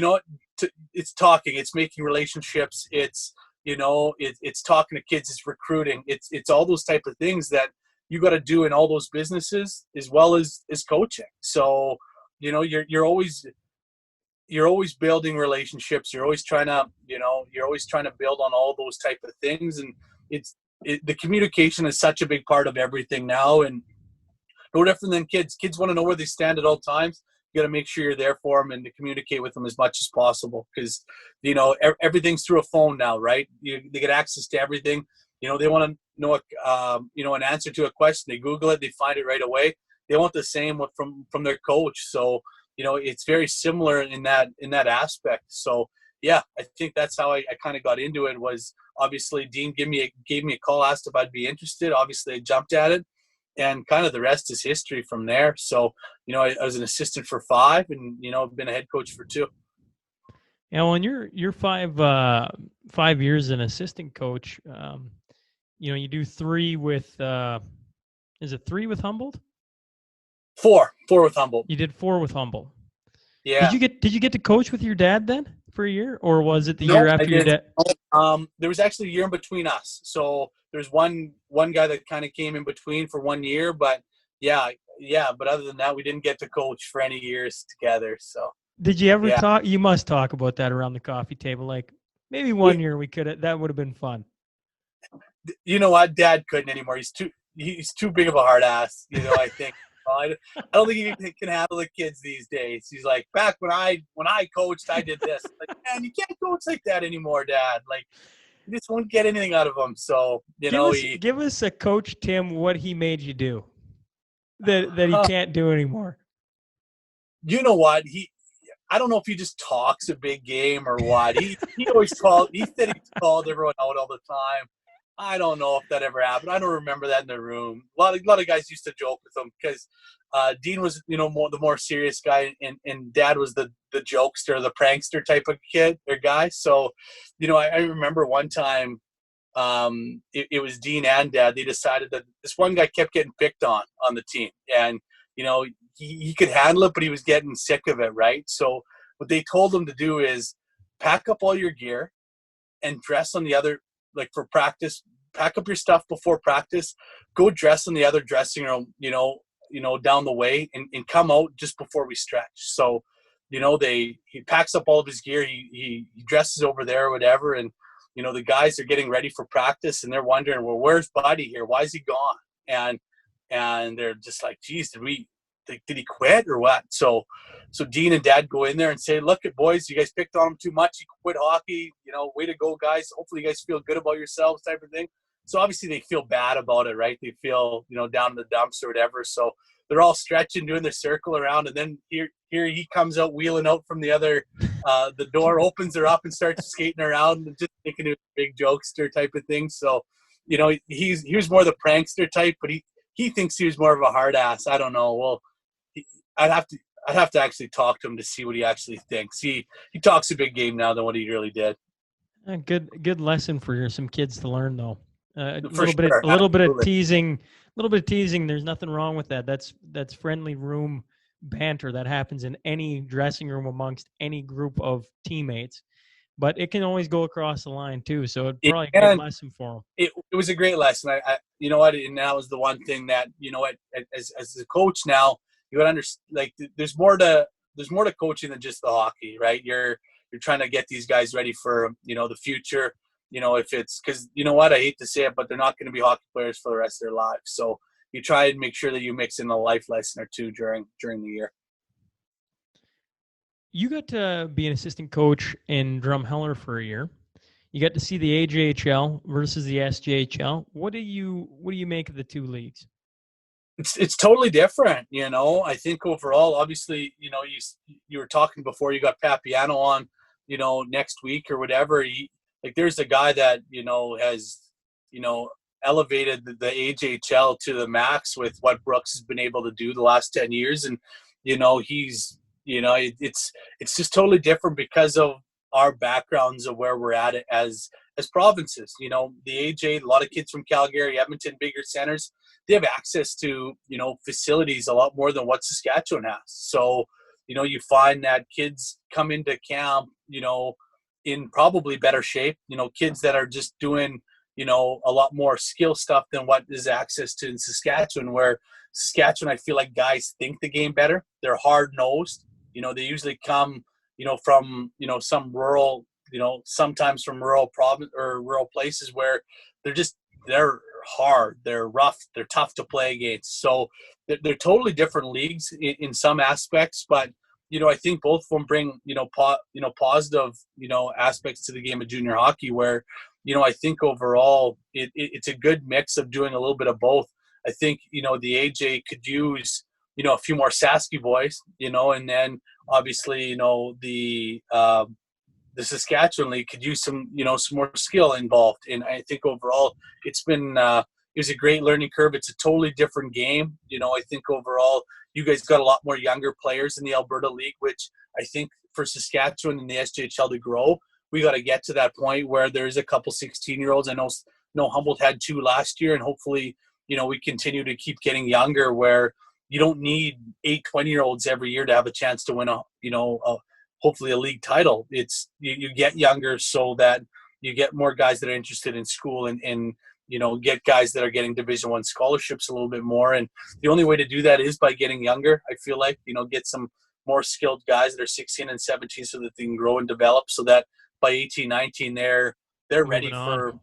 so? it's talking, it's making relationships, it's it's talking to kids, it's recruiting, it's all those type of things that you got to do in all those businesses as well as coaching. So, you're always building relationships. You're always trying to, build on all those type of things. And the communication is such a big part of everything now. And no different than kids. Kids want to know where they stand at all times. You got to make sure you're there for them and to communicate with them as much as possible, because everything's through a phone now, right? They get access to everything. They want to know an answer to a question. They Google it, they find it right away. They want the same from their coach. So it's very similar in that aspect. So yeah, I think that's how I kind of got into it. Was obviously Dean gave me a call, asked if I'd be interested. Obviously I jumped at it, and kind of the rest is history from there. So, I was an assistant for 5, and, I've been a head coach for 2. Yeah, well, in your 5 years an assistant coach, you do 3 with, is it 3 with Humboldt? 4 with Humboldt. You did 4 with Humboldt. Yeah. Did you get to coach with your dad then for a year, or was it the year after your dad? There was actually a year in between us. So there's one guy that kind of came in between for 1 year, but yeah. But other than that, we didn't get to coach for any years together. So did you ever talk? You must talk about that around the coffee table. Like maybe one year we could. That would have been fun. You know what? Dad couldn't anymore. He's too big of a hard ass. I think. I don't think he can handle the kids these days. He's like, back when I coached, I did this. Like, man, you can't coach like that anymore, Dad. Like, you just won't get anything out of him. So, give us a Coach Tim what he made you do that he can't do anymore. You know what? I don't know if he just talks a big game or what. He said he called everyone out all the time. I don't know if that ever happened. I don't remember that in the room. A lot of guys used to joke with him because Dean was, the more serious guy, and Dad was the jokester, the prankster type of kid or guy. So, I remember one time it was Dean and Dad. They decided that this one guy kept getting picked on the team, and he could handle it, but he was getting sick of it, right? So what they told him to do is pack up all your gear and dress on the other. Like for practice, pack up your stuff before practice, go dress in the other dressing room, down the way, and come out just before we stretch. So, he packs up all of his gear, he dresses over there or whatever. And, the guys are getting ready for practice and they're wondering, well, where's Buddy here? Why is he gone? And they're just like, geez, did he quit or what? So Dean and Dad go in there and say, look, boys, you guys picked on him too much. He quit hockey. Way to go, guys. Hopefully you guys feel good about yourselves, type of thing. So obviously they feel bad about it, right? They feel, down in the dumps or whatever. So they're all stretching, doing their circle around. And then here he comes out, wheeling out from the other, the door opens her up and starts skating around and just making a big jokester type of thing. So, he was more the prankster type, but he thinks he was more of a hard ass. I don't know. Well, I'd have to actually talk to him to see what he actually thinks. He talks a big game now than what he really did. A good lesson for some kids to learn, though. A sure. little bit of teasing. There's nothing wrong with that. That's friendly room banter that happens in any dressing room amongst any group of teammates. But it can always go across the line too. So it's probably a good lesson for them. It was a great lesson. I you know what, and that was the one thing that as a coach now, you gotta understand. Like there's more to coaching than just the hockey, right? You're trying to get these guys ready for the future. If it's because you know what, I hate to say it, but they're not going to be hockey players for the rest of their lives. So you try and make sure that you mix in a life lesson or two during the year. You got to be an assistant coach in Drumheller for a year. You got to see the AJHL versus the SJHL. What do you make of the two leagues? It's totally different. I think overall, obviously, you were talking before you got Papiano on, next week or whatever. There's a guy that, has, elevated the AJHL to the max with what Brooks has been able to do the last 10 years. And, he's, it's just totally different because of our backgrounds of where we're at as provinces. The AJ, a lot of kids from Calgary, Edmonton, bigger centers, they have access to, facilities a lot more than what Saskatchewan has. So, you find that kids come into camp, in probably better shape. Kids that are just doing, a lot more skill stuff than what is access to in Saskatchewan, where Saskatchewan, I feel like guys think the game better. They're hard nosed. They usually come, from, some rural, sometimes from rural province or rural places where they're hard, they're rough, they're tough to play against. So they're totally different leagues in some aspects, but I think both of them bring positive aspects to the game of junior hockey. Where I think overall it's a good mix of doing a little bit of both. I think the AJ could use a few more Sasky boys, and then obviously the Saskatchewan League could use some more skill involved. And I think overall it's been it was a great learning curve. It's a totally different game. I think overall you guys got a lot more younger players in the Alberta League, which I think for Saskatchewan and the SJHL to grow, we got to get to that point where there's a couple 16-year-olds. I know Humboldt had 2 last year, and hopefully we continue to keep getting younger, where you don't need 8 20-year-olds every year to have a chance to win a hopefully a league title. It's you get younger so that you get more guys that are interested in school, and get guys that are getting Division I scholarships a little bit more. And the only way to do that is by getting younger. I feel like get some more skilled guys that are 16 and 17 so that they can grow and develop, so that by 18 19 they're ready for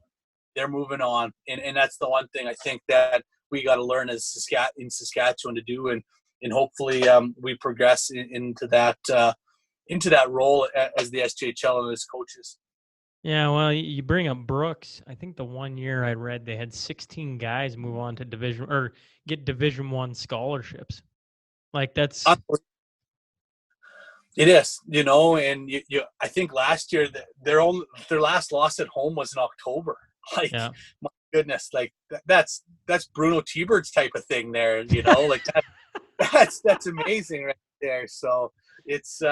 they're moving on. And that's the one thing I think that we got to learn as in Saskatchewan to do, and hopefully we progress into that role as the SJHL and as coaches. Yeah, well, you bring up Brooks. I think the one year I read they had 16 guys move on to get Division I scholarships. Like that's it is, and I think last year their last loss at home was in October. Like, yeah. My goodness, like that's Bruno T-Bird's type of thing there, like that's amazing right there. So it's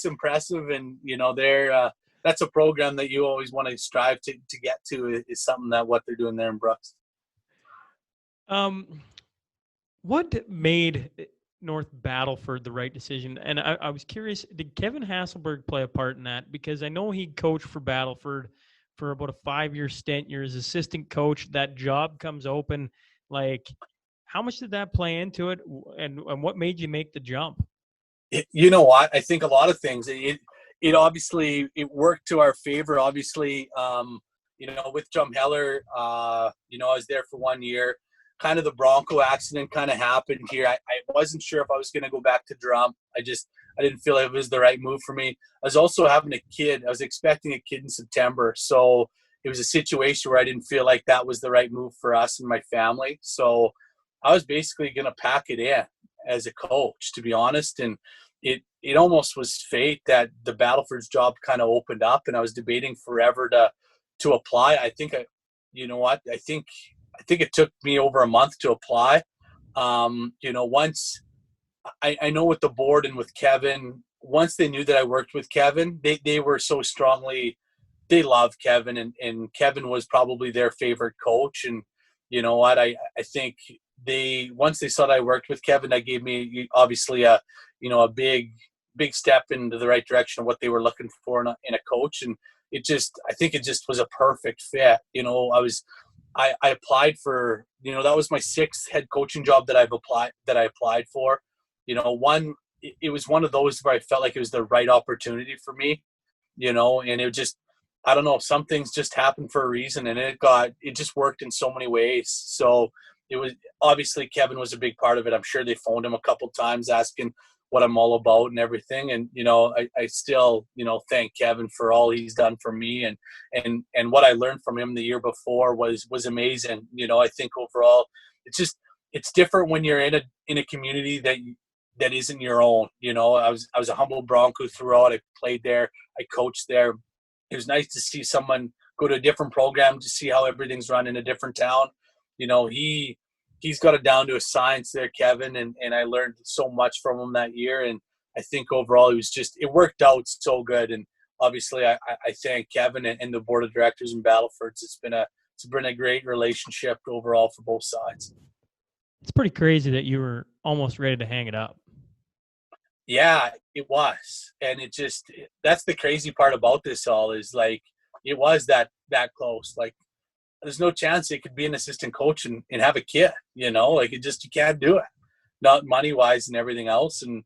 impressive, and they're that's a program that you always want to strive to get to, is something that what they're doing there in Brooks. What made North Battleford the right decision? And I was curious, did Kevin Hasselberg play a part in that? Because I know he coached for Battleford for about a 5-year stint. You're his assistant coach. That job comes open. Like, how much did that play into it? And what made you make the jump? You know what? I think a lot of things. It obviously it worked to our favor. Obviously, with Drumheller, I was there for 1 year. Kind of the Bronco accident kind of happened here. I wasn't sure if I was going to go back to drum. I didn't feel it was the right move for me. I was also having a kid. I was expecting a kid in September. So it was a situation where I didn't feel like that was the right move for us and my family. So I was basically going to pack it in as a coach, to be honest. And it almost was fate that the Battleford's job kind of opened up, and I was debating forever to apply. I think I think it took me over a month to apply. Once I know with the board and with Kevin, once they knew that I worked with Kevin, they were so strongly, they loved Kevin, and Kevin was probably their favorite coach. And you know what, I think once they saw that I worked with Kevin, that gave me obviously a big step into the right direction of what they were looking for in a coach. And I think it just was a perfect fit. I applied for, that was my 6th head coaching job that I applied for. It was one of those where I felt like it was the right opportunity for me, and it just, I don't know, some things just happened for a reason, and it just worked in so many ways. So it was, obviously Kevin was a big part of it. I'm sure they phoned him a couple times asking what I'm all about and everything. And, I still, thank Kevin for all he's done for me, and what I learned from him the year before was amazing. I think overall it's different when you're in a community that isn't your own. I was a Humboldt Bronco throughout. I played there. I coached there. It was nice to see someone go to a different program to see how everything's run in a different town. He's got it down to a science there, Kevin, and I learned so much from him that year. And I think overall it worked out so good. And obviously I thank Kevin and the board of directors in Battleford. It's been a great relationship overall for both sides. It's pretty crazy that you were almost ready to hang it up. Yeah, it was. And that's the crazy part about this all is like, it was that close. Like, there's no chance it could be an assistant coach and have a kid, like you can't do it, not money wise and everything else. And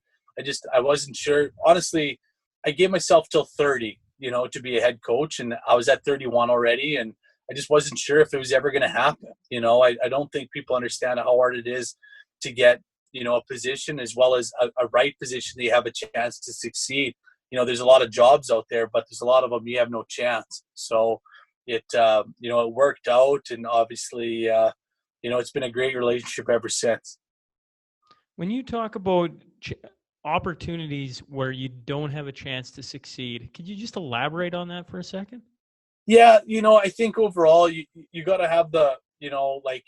I wasn't sure. Honestly, I gave myself till 30, to be a head coach. And I was at 31 already. And I just wasn't sure if it was ever going to happen. I don't think people understand how hard it is to get, a position as well as a right position that you have a chance to succeed. There's a lot of jobs out there, but there's a lot of them you have no chance. So it worked out, and obviously, it's been a great relationship ever since. When you talk about opportunities where you don't have a chance to succeed, could you just elaborate on that for a second? Yeah, I think overall you got to have the, like,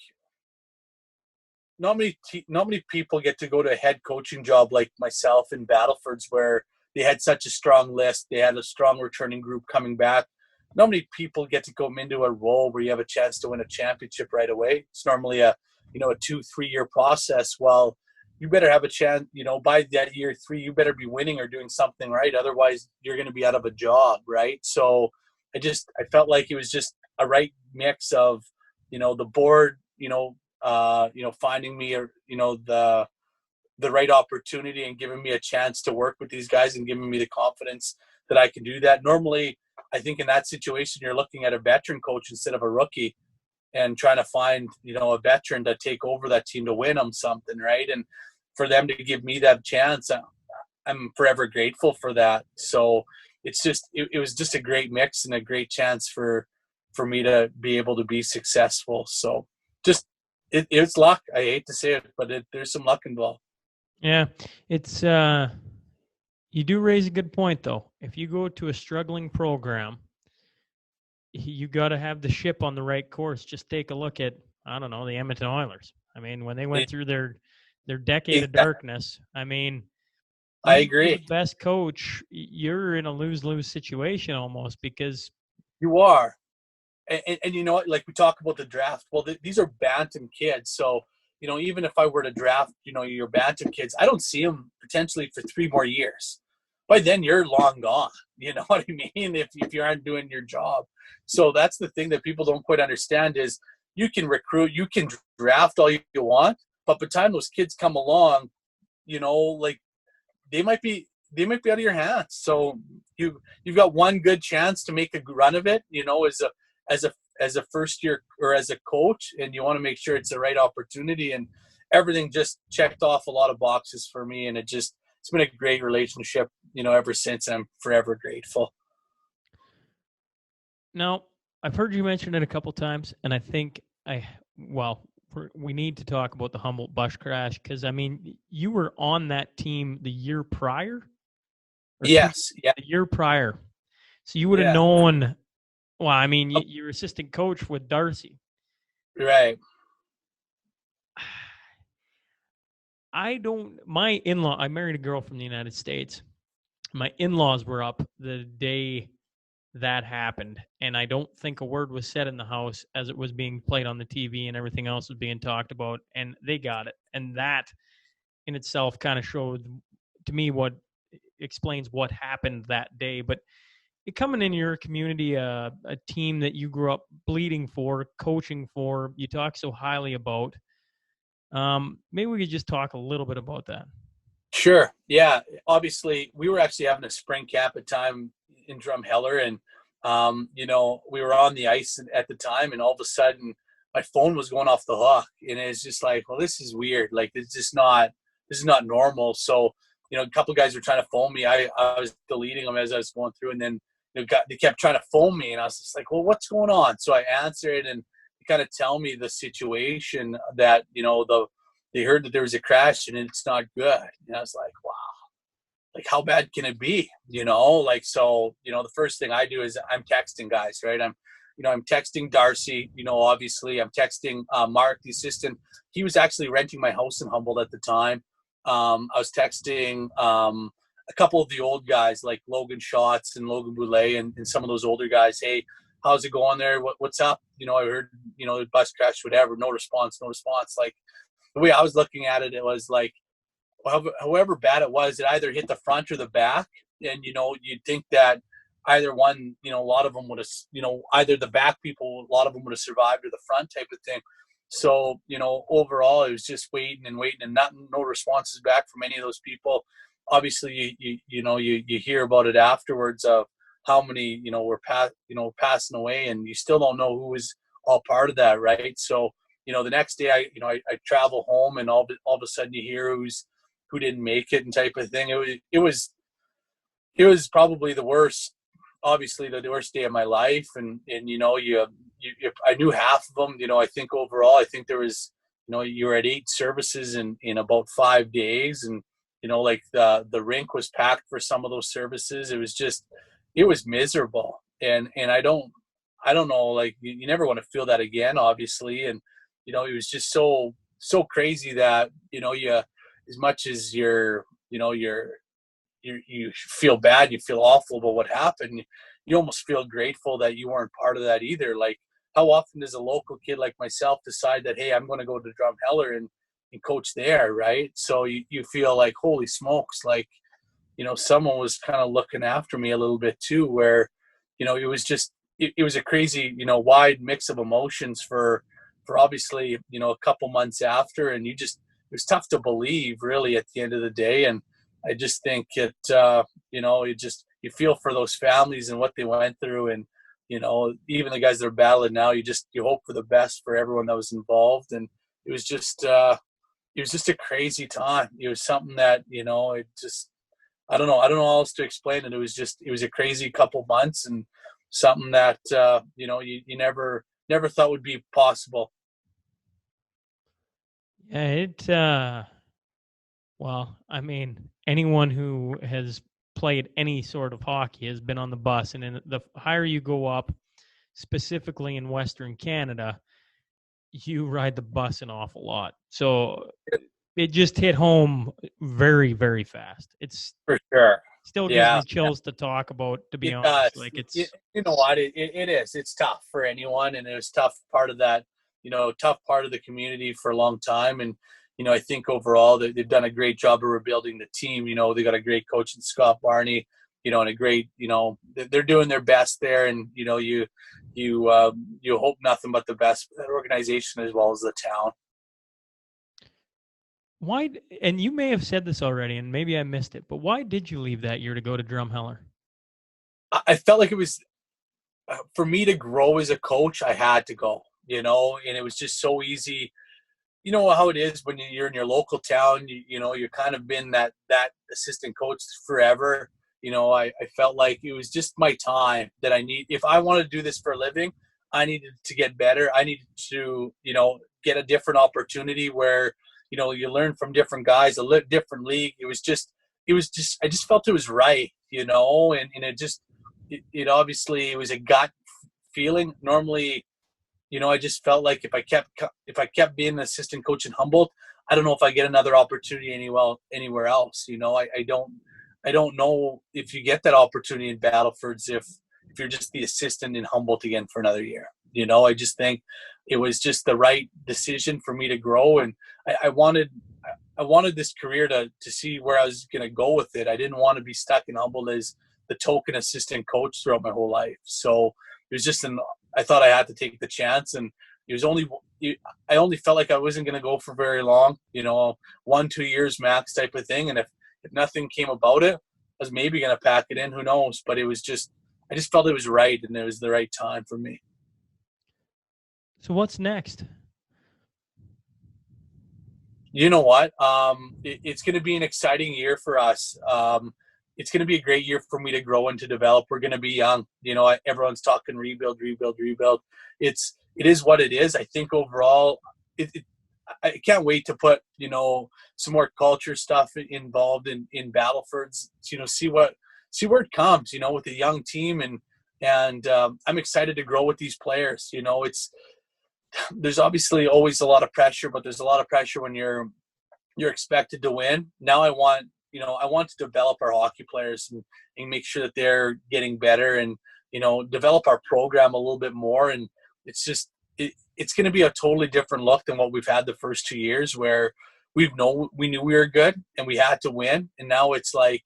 not many people get to go to a head coaching job like myself in Battleford's, where they had such a strong list, they had a strong returning group coming back. Not many people get to go into a role where you have a chance to win a championship right away. It's normally a 2-3 year process. Well, you better have a chance, by that year 3, you better be winning or doing something right. Otherwise you're going to be out of a job. Right. So I felt like it was just a right mix of, the board, finding me, the right opportunity and giving me a chance to work with these guys and giving me the confidence that I can do that. Normally, I think in that situation, you're looking at a veteran coach instead of a rookie and trying to find, a veteran to take over that team to win them something, right? And for them to give me that chance, I'm forever grateful for that. So it was just a great mix and a great chance for me to be able to be successful. So just, it's luck. I hate to say it, but there's some luck involved. Yeah, it's you do raise a good point though. If you go to a struggling program, you got to have the ship on the right course. Just take a look at, I don't know, the Edmonton Oilers. I mean, when they went through their decade of darkness, I mean, I even agree. the best coach, you're in a lose-lose situation almost, because you are. And you know what, like we talk about the draft, well, these are bantam kids. So, even if I were to draft, your bantam kids, I don't see them potentially for 3 more years. By then you're long gone. You know what I mean? If you aren't doing your job. So that's the thing that people don't quite understand is you can recruit, you can draft all you want, but by the time those kids come along, like they might be out of your hands. So you've got one good chance to make a run of it, as a first year or as a coach, and you want to make sure it's the right opportunity. And everything just checked off a lot of boxes for me, and it's been a great relationship, ever since. I'm forever grateful. Now, I've heard you mention it a couple times, and I think we need to talk about the Humboldt bus crash, because I mean, you were on that team the year prior. Yes, yeah, the year prior, so you would have known. Well, I mean, you're assistant coach with Darcy, right? I married a girl from the United States. My in-laws were up the day that happened, and I don't think a word was said in the house as it was being played on the TV and everything else was being talked about, and they got it. And that in itself kind of showed to me what explains what happened that day. But coming in your community, a team that you grew up bleeding for, coaching for, you talk so highly about, maybe we could just talk a little bit about that. Sure. Yeah. Obviously, we were actually having a spring camp at time in Drumheller, and we were on the ice at the time, and all of a sudden, my phone was going off the hook, and it's just like, well, this is weird. Like, this is not normal. So, a couple of guys were trying to phone me. I was deleting them as I was going through, and then they kept trying to phone me, and I was just like, well, what's going on? So I answered, and they kind of tell me the situation that they heard that there was a crash and it's not good. And I was like, wow, like how bad can it be? So, the first thing I do is I'm texting guys, right? I'm texting Darcy, obviously I'm texting Mark, the assistant. He was actually renting my house in Humboldt at the time. I was texting a couple of the old guys like Logan Schatz and Logan Boulay and some of those older guys. Hey, how's it going there? What's up? I heard, bus crash, whatever. No response. Like, the way I was looking at it, it was like, however bad it was, it either hit the front or the back. And, you'd think that either one, a lot of them would have, either the back people, a lot of them would have survived, or the front type of thing. So, overall, it was just waiting and waiting, and no responses back from any of those people. Obviously, you hear about it afterwards of how many, were passing away, and you still don't know who was all part of that, right? So, the next day I travel home, and all of a sudden you hear who didn't make it and type of thing. It was probably the worst, obviously the worst day of my life. And I knew half of them. I think overall, I think there was, you were at 8 services in about 5 days. And, like the rink was packed for some of those services. It was miserable. And I don't know, like you never want to feel that again, obviously. And, it was just so crazy that, as much as you feel bad, you feel awful about what happened, you almost feel grateful that you weren't part of that either. Like, how often does a local kid like myself decide that, hey, I'm going to go to Drumheller and coach there, right? So you feel like, holy smokes, like, someone was kind of looking after me a little bit too, where, it was just, it was a crazy, wide mix of emotions for obviously, a couple months after. And it was tough to believe, really, at the end of the day. And I just think you feel for those families and what they went through. And, even the guys that are battling now, you hope for the best for everyone that was involved. And it was just a crazy time. It was something that, I don't know how else to explain it. It was a crazy couple months, and something that, you never thought would be possible. Yeah, well, I mean, anyone who has played any sort of hockey has been on the bus, and the higher you go up, specifically in Western Canada, you ride the bus an awful lot. So it just hit home very, very fast. It's For sure. still gives Yeah. me chills to talk about, to be It honest. does. Like, it's You know what? It is. It's tough for anyone, and it was tough part of that. Tough part of the community for a long time. And I think overall they've done a great job of rebuilding the team. They got a great coach in Scott Barney. And a great. They're doing their best there, and you hope nothing but the best for that organization as well as the town. why, and you may have said this already, and maybe I missed it, but why did you leave that year to go to Drumheller? I felt like it was for me to grow as a coach. I had to go. And it was just so easy. You know how it is when you're in your local town. You're kind of been that assistant coach forever. I felt like it was just my time that I need. If I wanted to do this for a living, I needed to get better. I needed to, get a different opportunity where, you learn from different guys, different league. It was just, I just felt it was right, and it obviously, it was a gut feeling. Normally, I just felt like if I kept being an assistant coach in Humboldt, I don't know if I get another opportunity anywhere else. I don't know if you get that opportunity in Battlefords if you're just the assistant in Humboldt again for another year. I just think it was just the right decision for me to grow, and I wanted this career to see where I was going to go with it. I didn't want to be stuck in Humboldt as the token assistant coach throughout my whole life. So it was just I thought I had to take the chance, and I only felt like I wasn't going to go for very long, 1-2 years max type of thing. And if nothing came about it, I was maybe going to pack it in, who knows? But I just felt it was right, and it was the right time for me. So what's next? You know what? It's going to be an exciting year for us. It's going to be a great year for me to grow and to develop. We're going to be young. Everyone's talking rebuild. It is what it is. I think overall, I can't wait to put, some more culture stuff involved in Battlefords, see where it comes, with the young team. And I'm excited to grow with these players. There's obviously always a lot of pressure, but there's a lot of pressure when you're expected to win. Now I want to develop our hockey players and make sure that they're getting better, and, develop our program a little bit more. And it's just, it's going to be a totally different look than what we've had the first 2 years, where we knew we were good and we had to win. And now it's like,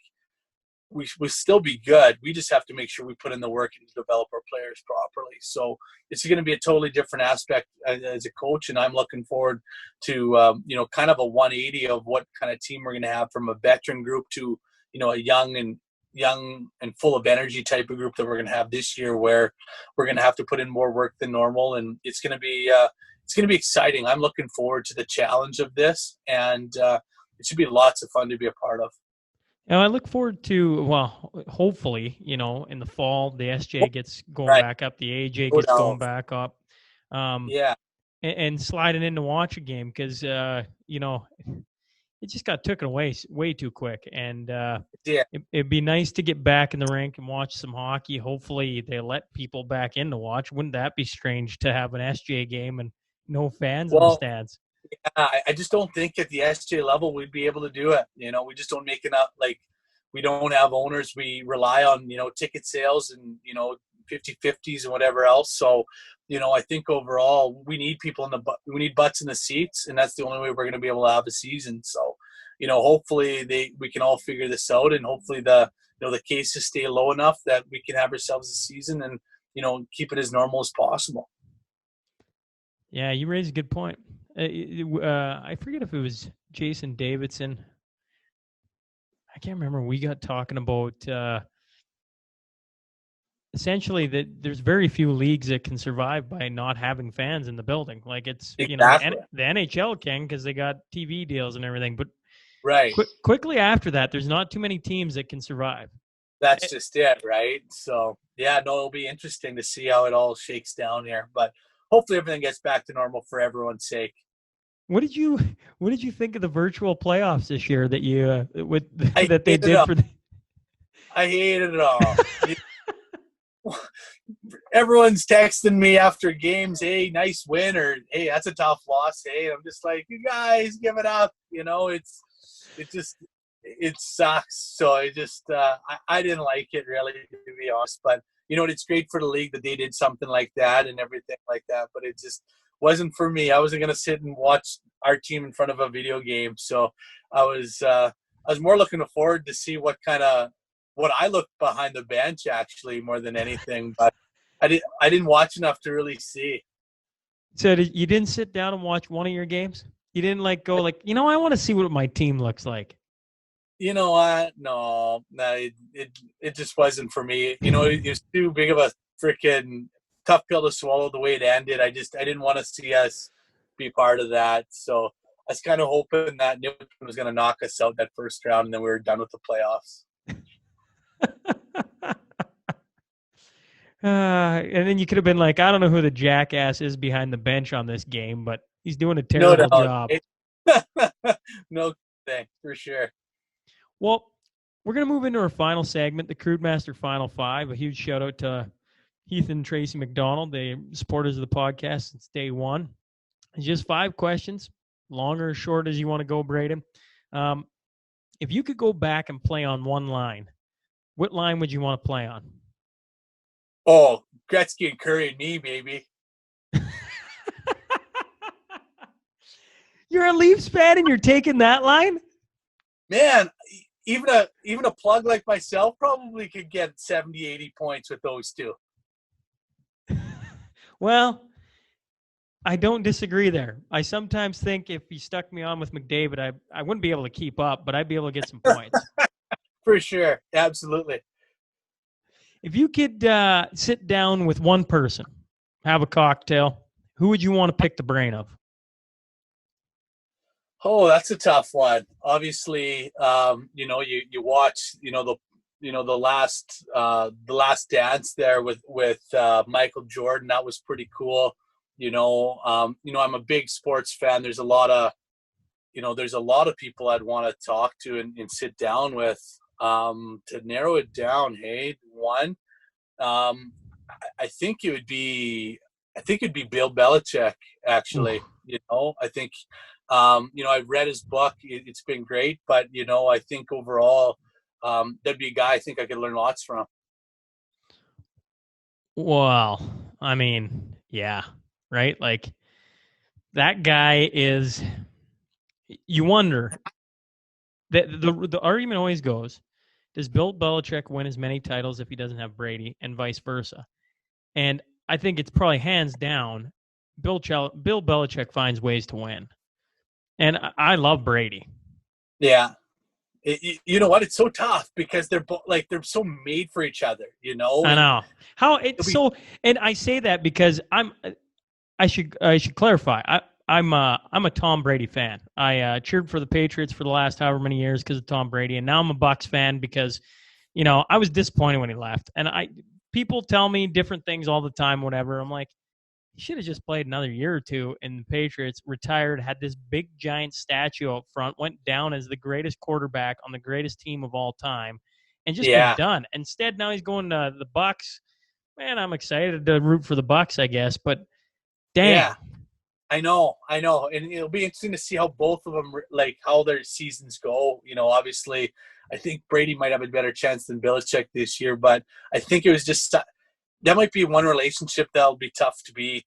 we will still be good. We just have to make sure we put in the work and develop our players properly. So it's going to be a totally different aspect as a coach, and I'm looking forward to kind of a 180 of what kind of team we're going to have, from a veteran group to a young and full of energy type of group that we're going to have this year, where we're going to have to put in more work than normal, and it's going to be exciting. I'm looking forward to the challenge of this, and it should be lots of fun to be a part of. And I look forward to, well, hopefully, in the fall, the SJ gets going Right. back up, the AJ No gets going doubt. back up, Yeah. and sliding in to watch a game because, it just got taken away way too quick. And Yeah. it'd be nice to get back in the rink and watch some hockey. Hopefully, they let people back in to watch. Wouldn't that be strange to have an SJ game and no fans in the Well, stands? I just don't think at the SJ level we'd be able to do it. We just don't make enough. Like, we don't have owners. We rely on ticket sales and 50/50s and whatever else. So I think overall we need people we need butts in the seats, and that's the only way we're going to be able to have a season. So hopefully we can all figure this out, and hopefully the cases stay low enough that we can have ourselves a season and keep it as normal as possible. Yeah, you raise a good point. I forget if it was Jason Davidson. I can't remember. We got talking about essentially that there's very few leagues that can survive by not having fans in the building. Like, it's Exactly. the NHL can because they got TV deals and everything. But Right. quickly after that, there's not too many teams that can survive. That's just it, right? So yeah, no, it'll be interesting to see how it all shakes down here, but hopefully everything gets back to normal for everyone's sake. What did you think of the virtual playoffs this year that you that they hated did it for the? I hated it all. Everyone's texting me after games, hey, nice win, or hey, that's a tough loss. Hey, I'm just like, you guys give it up. It sucks. So I didn't like it really, to be honest. But it's great for the league that they did something like that and everything like that. But it just wasn't for me. I wasn't gonna sit and watch our team in front of a video game. So I was more looking forward to see what I looked behind the bench, actually, more than anything. But I didn't watch enough to really see. So you didn't sit down and watch one of your games? You didn't go I want to see what my team looks like. You know what? No, it just wasn't for me. It was too big of a freaking tough pill to swallow the way it ended. I didn't want to see us be part of that. So I was kind of hoping that Newton was going to knock us out that first round, and then we were done with the playoffs. And then you could have been like, I don't know who the jackass is behind the bench on this game, but he's doing a terrible job. No thing, for sure. Well, we're going to move into our final segment, the Crewmaster Final Five. A huge shout out to Heath and Tracy McDonald, the supporters of the podcast since day one. It's just 5 questions, long or short as you want to go, Brayden. If you could go back and play on one line, what line would you want to play on? Oh, Gretzky and Curry and me, baby. You're a Leafs fan and you're taking that line? Man, even a plug like myself probably could get 70, 80 points with those two. Well, I don't disagree there. I sometimes think if you stuck me on with McDavid, I wouldn't be able to keep up, but I'd be able to get some points. For sure. Absolutely. If you could sit down with one person, have a cocktail, who would you want to pick the brain of? Oh, that's a tough one. Obviously, you watch, the last dance there with Michael Jordan. That was pretty cool. I'm a big sports fan. There's a lot of people I'd want to talk to and sit down with. To narrow it down, hey, one, I think it'd be Bill Belichick, actually. I think, I've read his book. It's been great, but, I think overall, that'd be a guy I think I could learn lots from. Well, I mean, yeah, right? Like, that guy is, you wonder that the argument always goes, does Bill Belichick win as many titles if he doesn't have Brady, and vice versa? And I think it's probably hands down, Bill Belichick finds ways to win. And I love Brady. Yeah. You know what? It's so tough because they're they're so made for each other, you know? I know. How it's so, and I say that because I should clarify. I'm a Tom Brady fan. I cheered for the Patriots for the last however many years because of Tom Brady, and now I'm a Bucs fan because, I was disappointed when he left. And people tell me different things all the time, whatever. I'm like, he should have just played another year or two in the Patriots, retired, had this big giant statue out front, went down as the greatest quarterback on the greatest team of all time, and just been done. Instead, now he's going to the Bucs. Man, I'm excited to root for the Bucs, I guess, but dang. Yeah, I know. And it'll be interesting to see how both of them, how their seasons go. Obviously, I think Brady might have a better chance than Belichick this year, but I think it was just that might be one relationship that'll be tough to beat,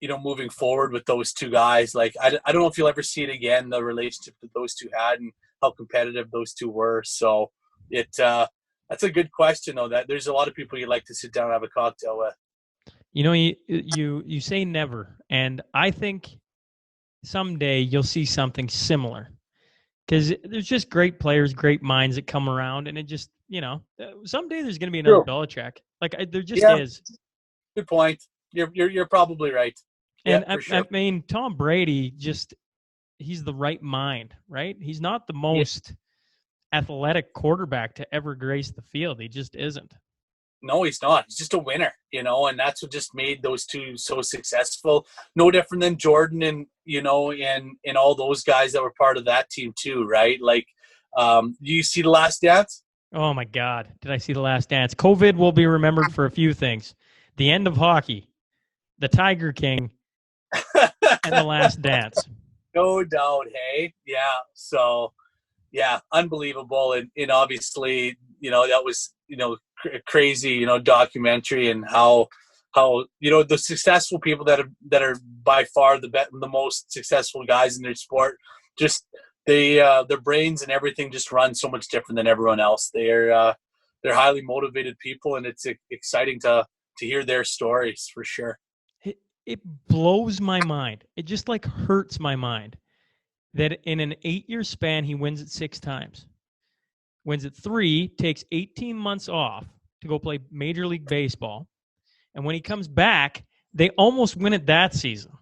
moving forward with those two guys. Like, I don't know if you'll ever see it again, the relationship that those two had and how competitive those two were. So that's a good question, though, that there's a lot of people you'd like to sit down and have a cocktail with. You say never, and I think someday you'll see something similar because there's just great players, great minds that come around, and it just, someday there's going to be another Belichick. There just is. Good point. You're probably right. And I mean, Tom Brady he's the right mind, right? He's not the most athletic quarterback to ever grace the field. He just isn't. No, he's not. He's just a winner, and that's what just made those two so successful. No different than Jordan and, and all those guys that were part of that team too, right? Like, you see The Last Dance? Oh my God. Did I see The Last Dance? COVID will be remembered for a few things. The end of hockey, the Tiger King, and The Last Dance. No doubt, hey? Yeah. So, yeah, unbelievable. And obviously, that was, crazy, documentary, and how the successful people that are by far the most successful guys in their sport, just their brains and everything just run so much different than everyone else. They're highly motivated people, and it's exciting to hear their stories for sure. It blows my mind. It just hurts my mind that in an 8-year span he wins it 6 times. Wins it 3, takes 18 months off to go play Major League Baseball. And when he comes back, they almost win it that season.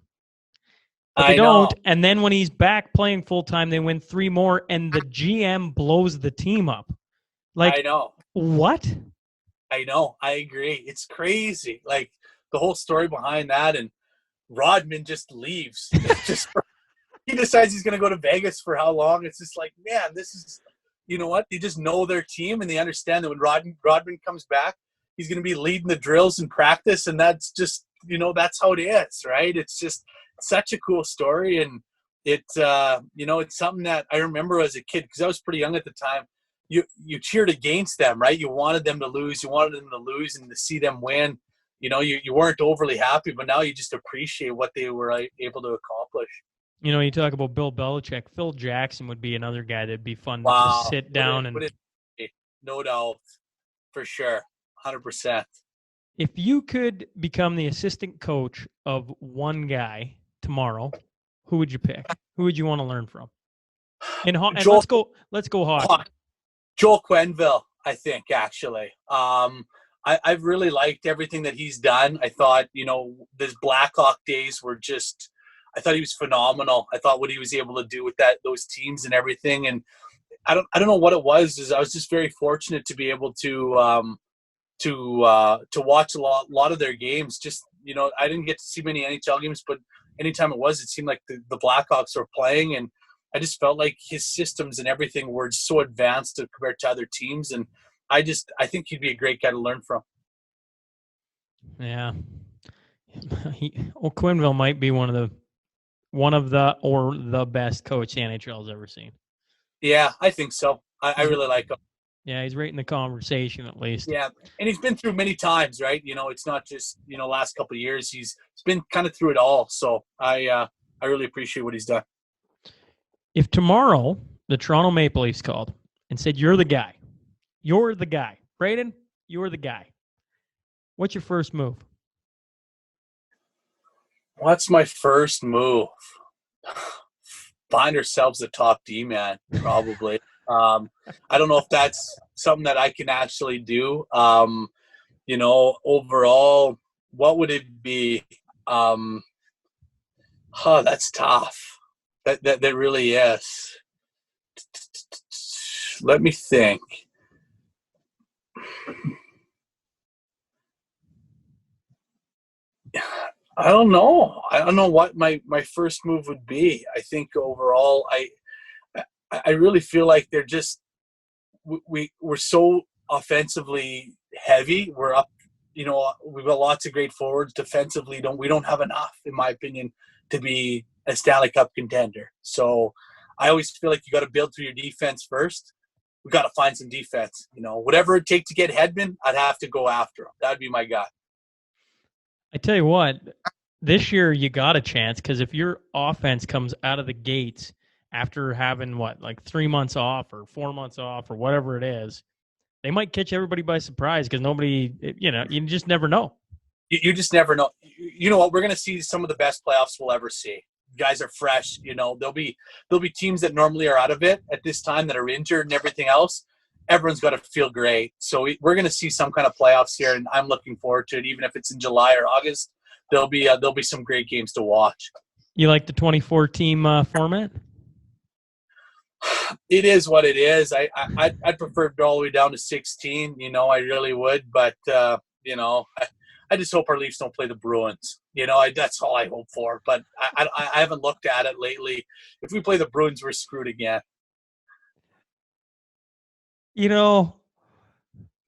But they don't. And then when he's back playing full-time, they win 3 more, and the GM blows the team up. I know. What? I know. I agree. It's crazy. Like, the whole story behind that, and Rodman just leaves. He decides he's going to go to Vegas for how long? It's just like, man, this is – you know what? They just know their team, and they understand that when Rodman comes back, he's going to be leading the drills in practice, and that's just, that's how it is, right? It's just such a cool story, and it's something that I remember as a kid because I was pretty young at the time. You cheered against them, right? You wanted them to lose. You wanted them to lose and to see them win. You weren't overly happy, but now you just appreciate what they were able to accomplish. You talk about Bill Belichick. Phil Jackson would be another guy that'd be fun to just sit down and. No doubt, for sure, 100%. If you could become the assistant coach of one guy tomorrow, who would you pick? Who would you want to learn from? And let's go hockey. Joel Quenneville, I think, actually. I've really liked everything that he's done. I thought, his Blackhawk days were just. I thought he was phenomenal. I thought what he was able to do with those teams and everything. And I don't know what it was. I was just very fortunate to be able to watch a lot of their games. Just, I didn't get to see many NHL games, but anytime it seemed like the Blackhawks were playing, and I just felt like his systems and everything were so advanced compared to other teams. And I think he'd be a great guy to learn from. Yeah. Quenneville might be one of the best coach the NHL has ever seen. Yeah, I think so. I really like him. Yeah, he's right in the conversation at least. Yeah, and he's been through many times, right? It's not just last couple of years. He's been kind of through it all. So I I really appreciate what he's done. If tomorrow the Toronto Maple Leafs called and said, you're the guy, Brayden, you're the guy, what's your first move? What's my first move? Find ourselves a top D man, probably. I don't know if that's something that I can actually do. Overall, what would it be? That's tough. That really is. Let me think. I don't know. I don't know what my first move would be. I think overall, I really feel like they're just we're so offensively heavy. We're up, we've got lots of great forwards. Defensively, we don't have enough, in my opinion, to be a Stanley Cup contender. So I always feel like you got to build through your defense first. We got to find some defense. Whatever it takes to get Hedman, I'd have to go after him. That'd be my guy. I tell you what, this year you got a chance because if your offense comes out of the gates after having 3 months off or 4 months off or whatever it is, they might catch everybody by surprise because nobody, you just never know. You just never know. You know what? We're going to see some of the best playoffs we'll ever see. Guys are fresh. There'll be teams that normally are out of it at this time that are injured and everything else. Everyone's got to feel great. So we're going to see some kind of playoffs here, and I'm looking forward to it. Even if it's in July or August, there'll be some great games to watch. You like the 24-team format? It is what it is. I'd prefer it all the way down to 16. I really would, but I just hope our Leafs don't play the Bruins. That's all I hope for. But I haven't looked at it lately. If we play the Bruins, we're screwed again. Man,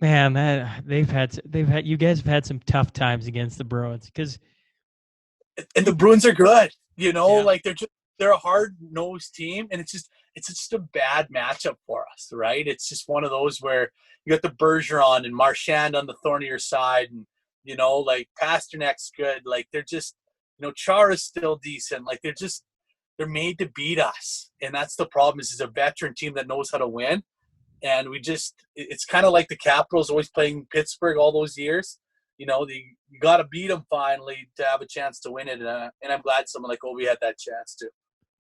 you guys have had some tough times against the Bruins and the Bruins are good. Yeah. They're a hard-nosed team, and it's just a bad matchup for us, right? It's just one of those where you got the Bergeron and Marchand on the thornier side, and Pasternak's good. They're just, Chara's still decent. They're made to beat us, and that's the problem. Is a veteran team that knows how to win. And it's kind of like the Capitals always playing Pittsburgh all those years. You got to beat them finally to have a chance to win it. And I'm glad someone like Ovi had that chance too.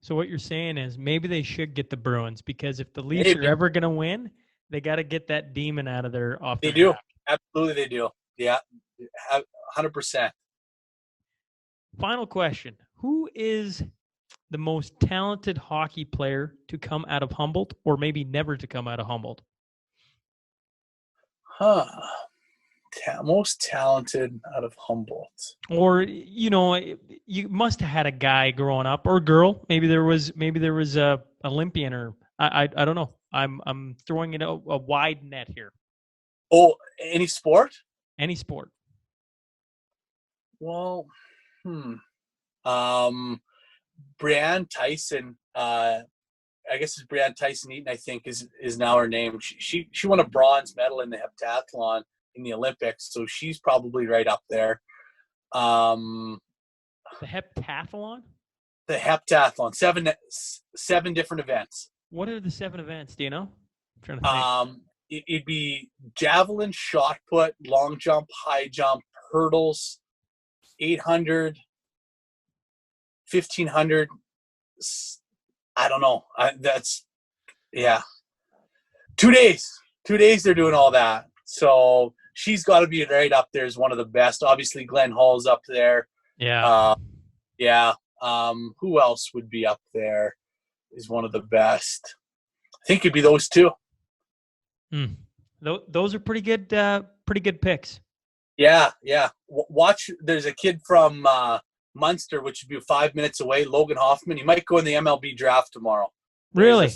So what you're saying is maybe they should get the Bruins because if the Leafs are ever going to win, they got to get that demon out of their off. They do. Absolutely they do. Yeah, 100%. Final question. Who is the most talented hockey player to come out of Humboldt or maybe never to come out of Humboldt? Most talented out of Humboldt. Or, you must have had a guy growing up or girl. Maybe there was a Olympian or I don't know. I'm throwing it a wide net here. Oh, any sport? Any sport. Well, Brianne Tyson, I guess it's Brianne Tyson Eaton, I think is now her name. She won a bronze medal in the heptathlon in the Olympics, so she's probably right up there. The heptathlon? The heptathlon, seven different events. What are the 7 events? Do you know? I'm trying to think. It'd be javelin, shot put, long jump, high jump, hurdles, 800, 1500. I don't know. 2 days. 2 days they're doing all that. So she's got to be right up there as one of the best. Obviously, Glenn Hall's up there. Yeah. Who else would be up there? Is one of the best. I think it'd be those two. Those are pretty good picks. Yeah. Watch. There's a kid from Munster, which would be 5 minutes away. Logan Hoffman. He might go in the MLB draft tomorrow. Really?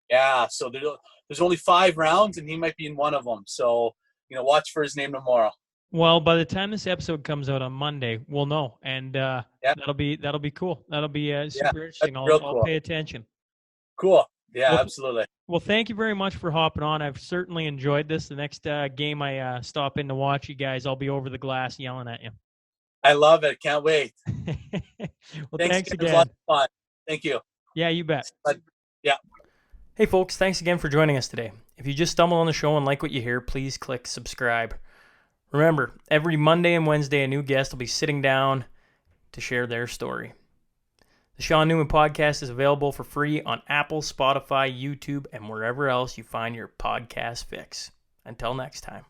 Yeah. So there's only 5 rounds, and he might be in one of them. So watch for his name tomorrow. Well, by the time this episode comes out on Monday, we'll know, and that'll be cool. That'll be super interesting. I'll pay attention. Cool. Yeah, absolutely. Well, thank you very much for hopping on. I've certainly enjoyed this. The next game I stop in to watch you guys, I'll be over the glass yelling at you. I love it. Can't wait. Well, Thanks thanks again. It was a lot again. of fun. Thank you. Yeah, you bet. Yeah. Hey, folks, thanks again for joining us today. If you just stumbled on the show and like what you hear, please click subscribe. Remember, every Monday and Wednesday, a new guest will be sitting down to share their story. The Sean Newman Podcast is available for free on Apple, Spotify, YouTube, and wherever else you find your podcast fix. Until next time.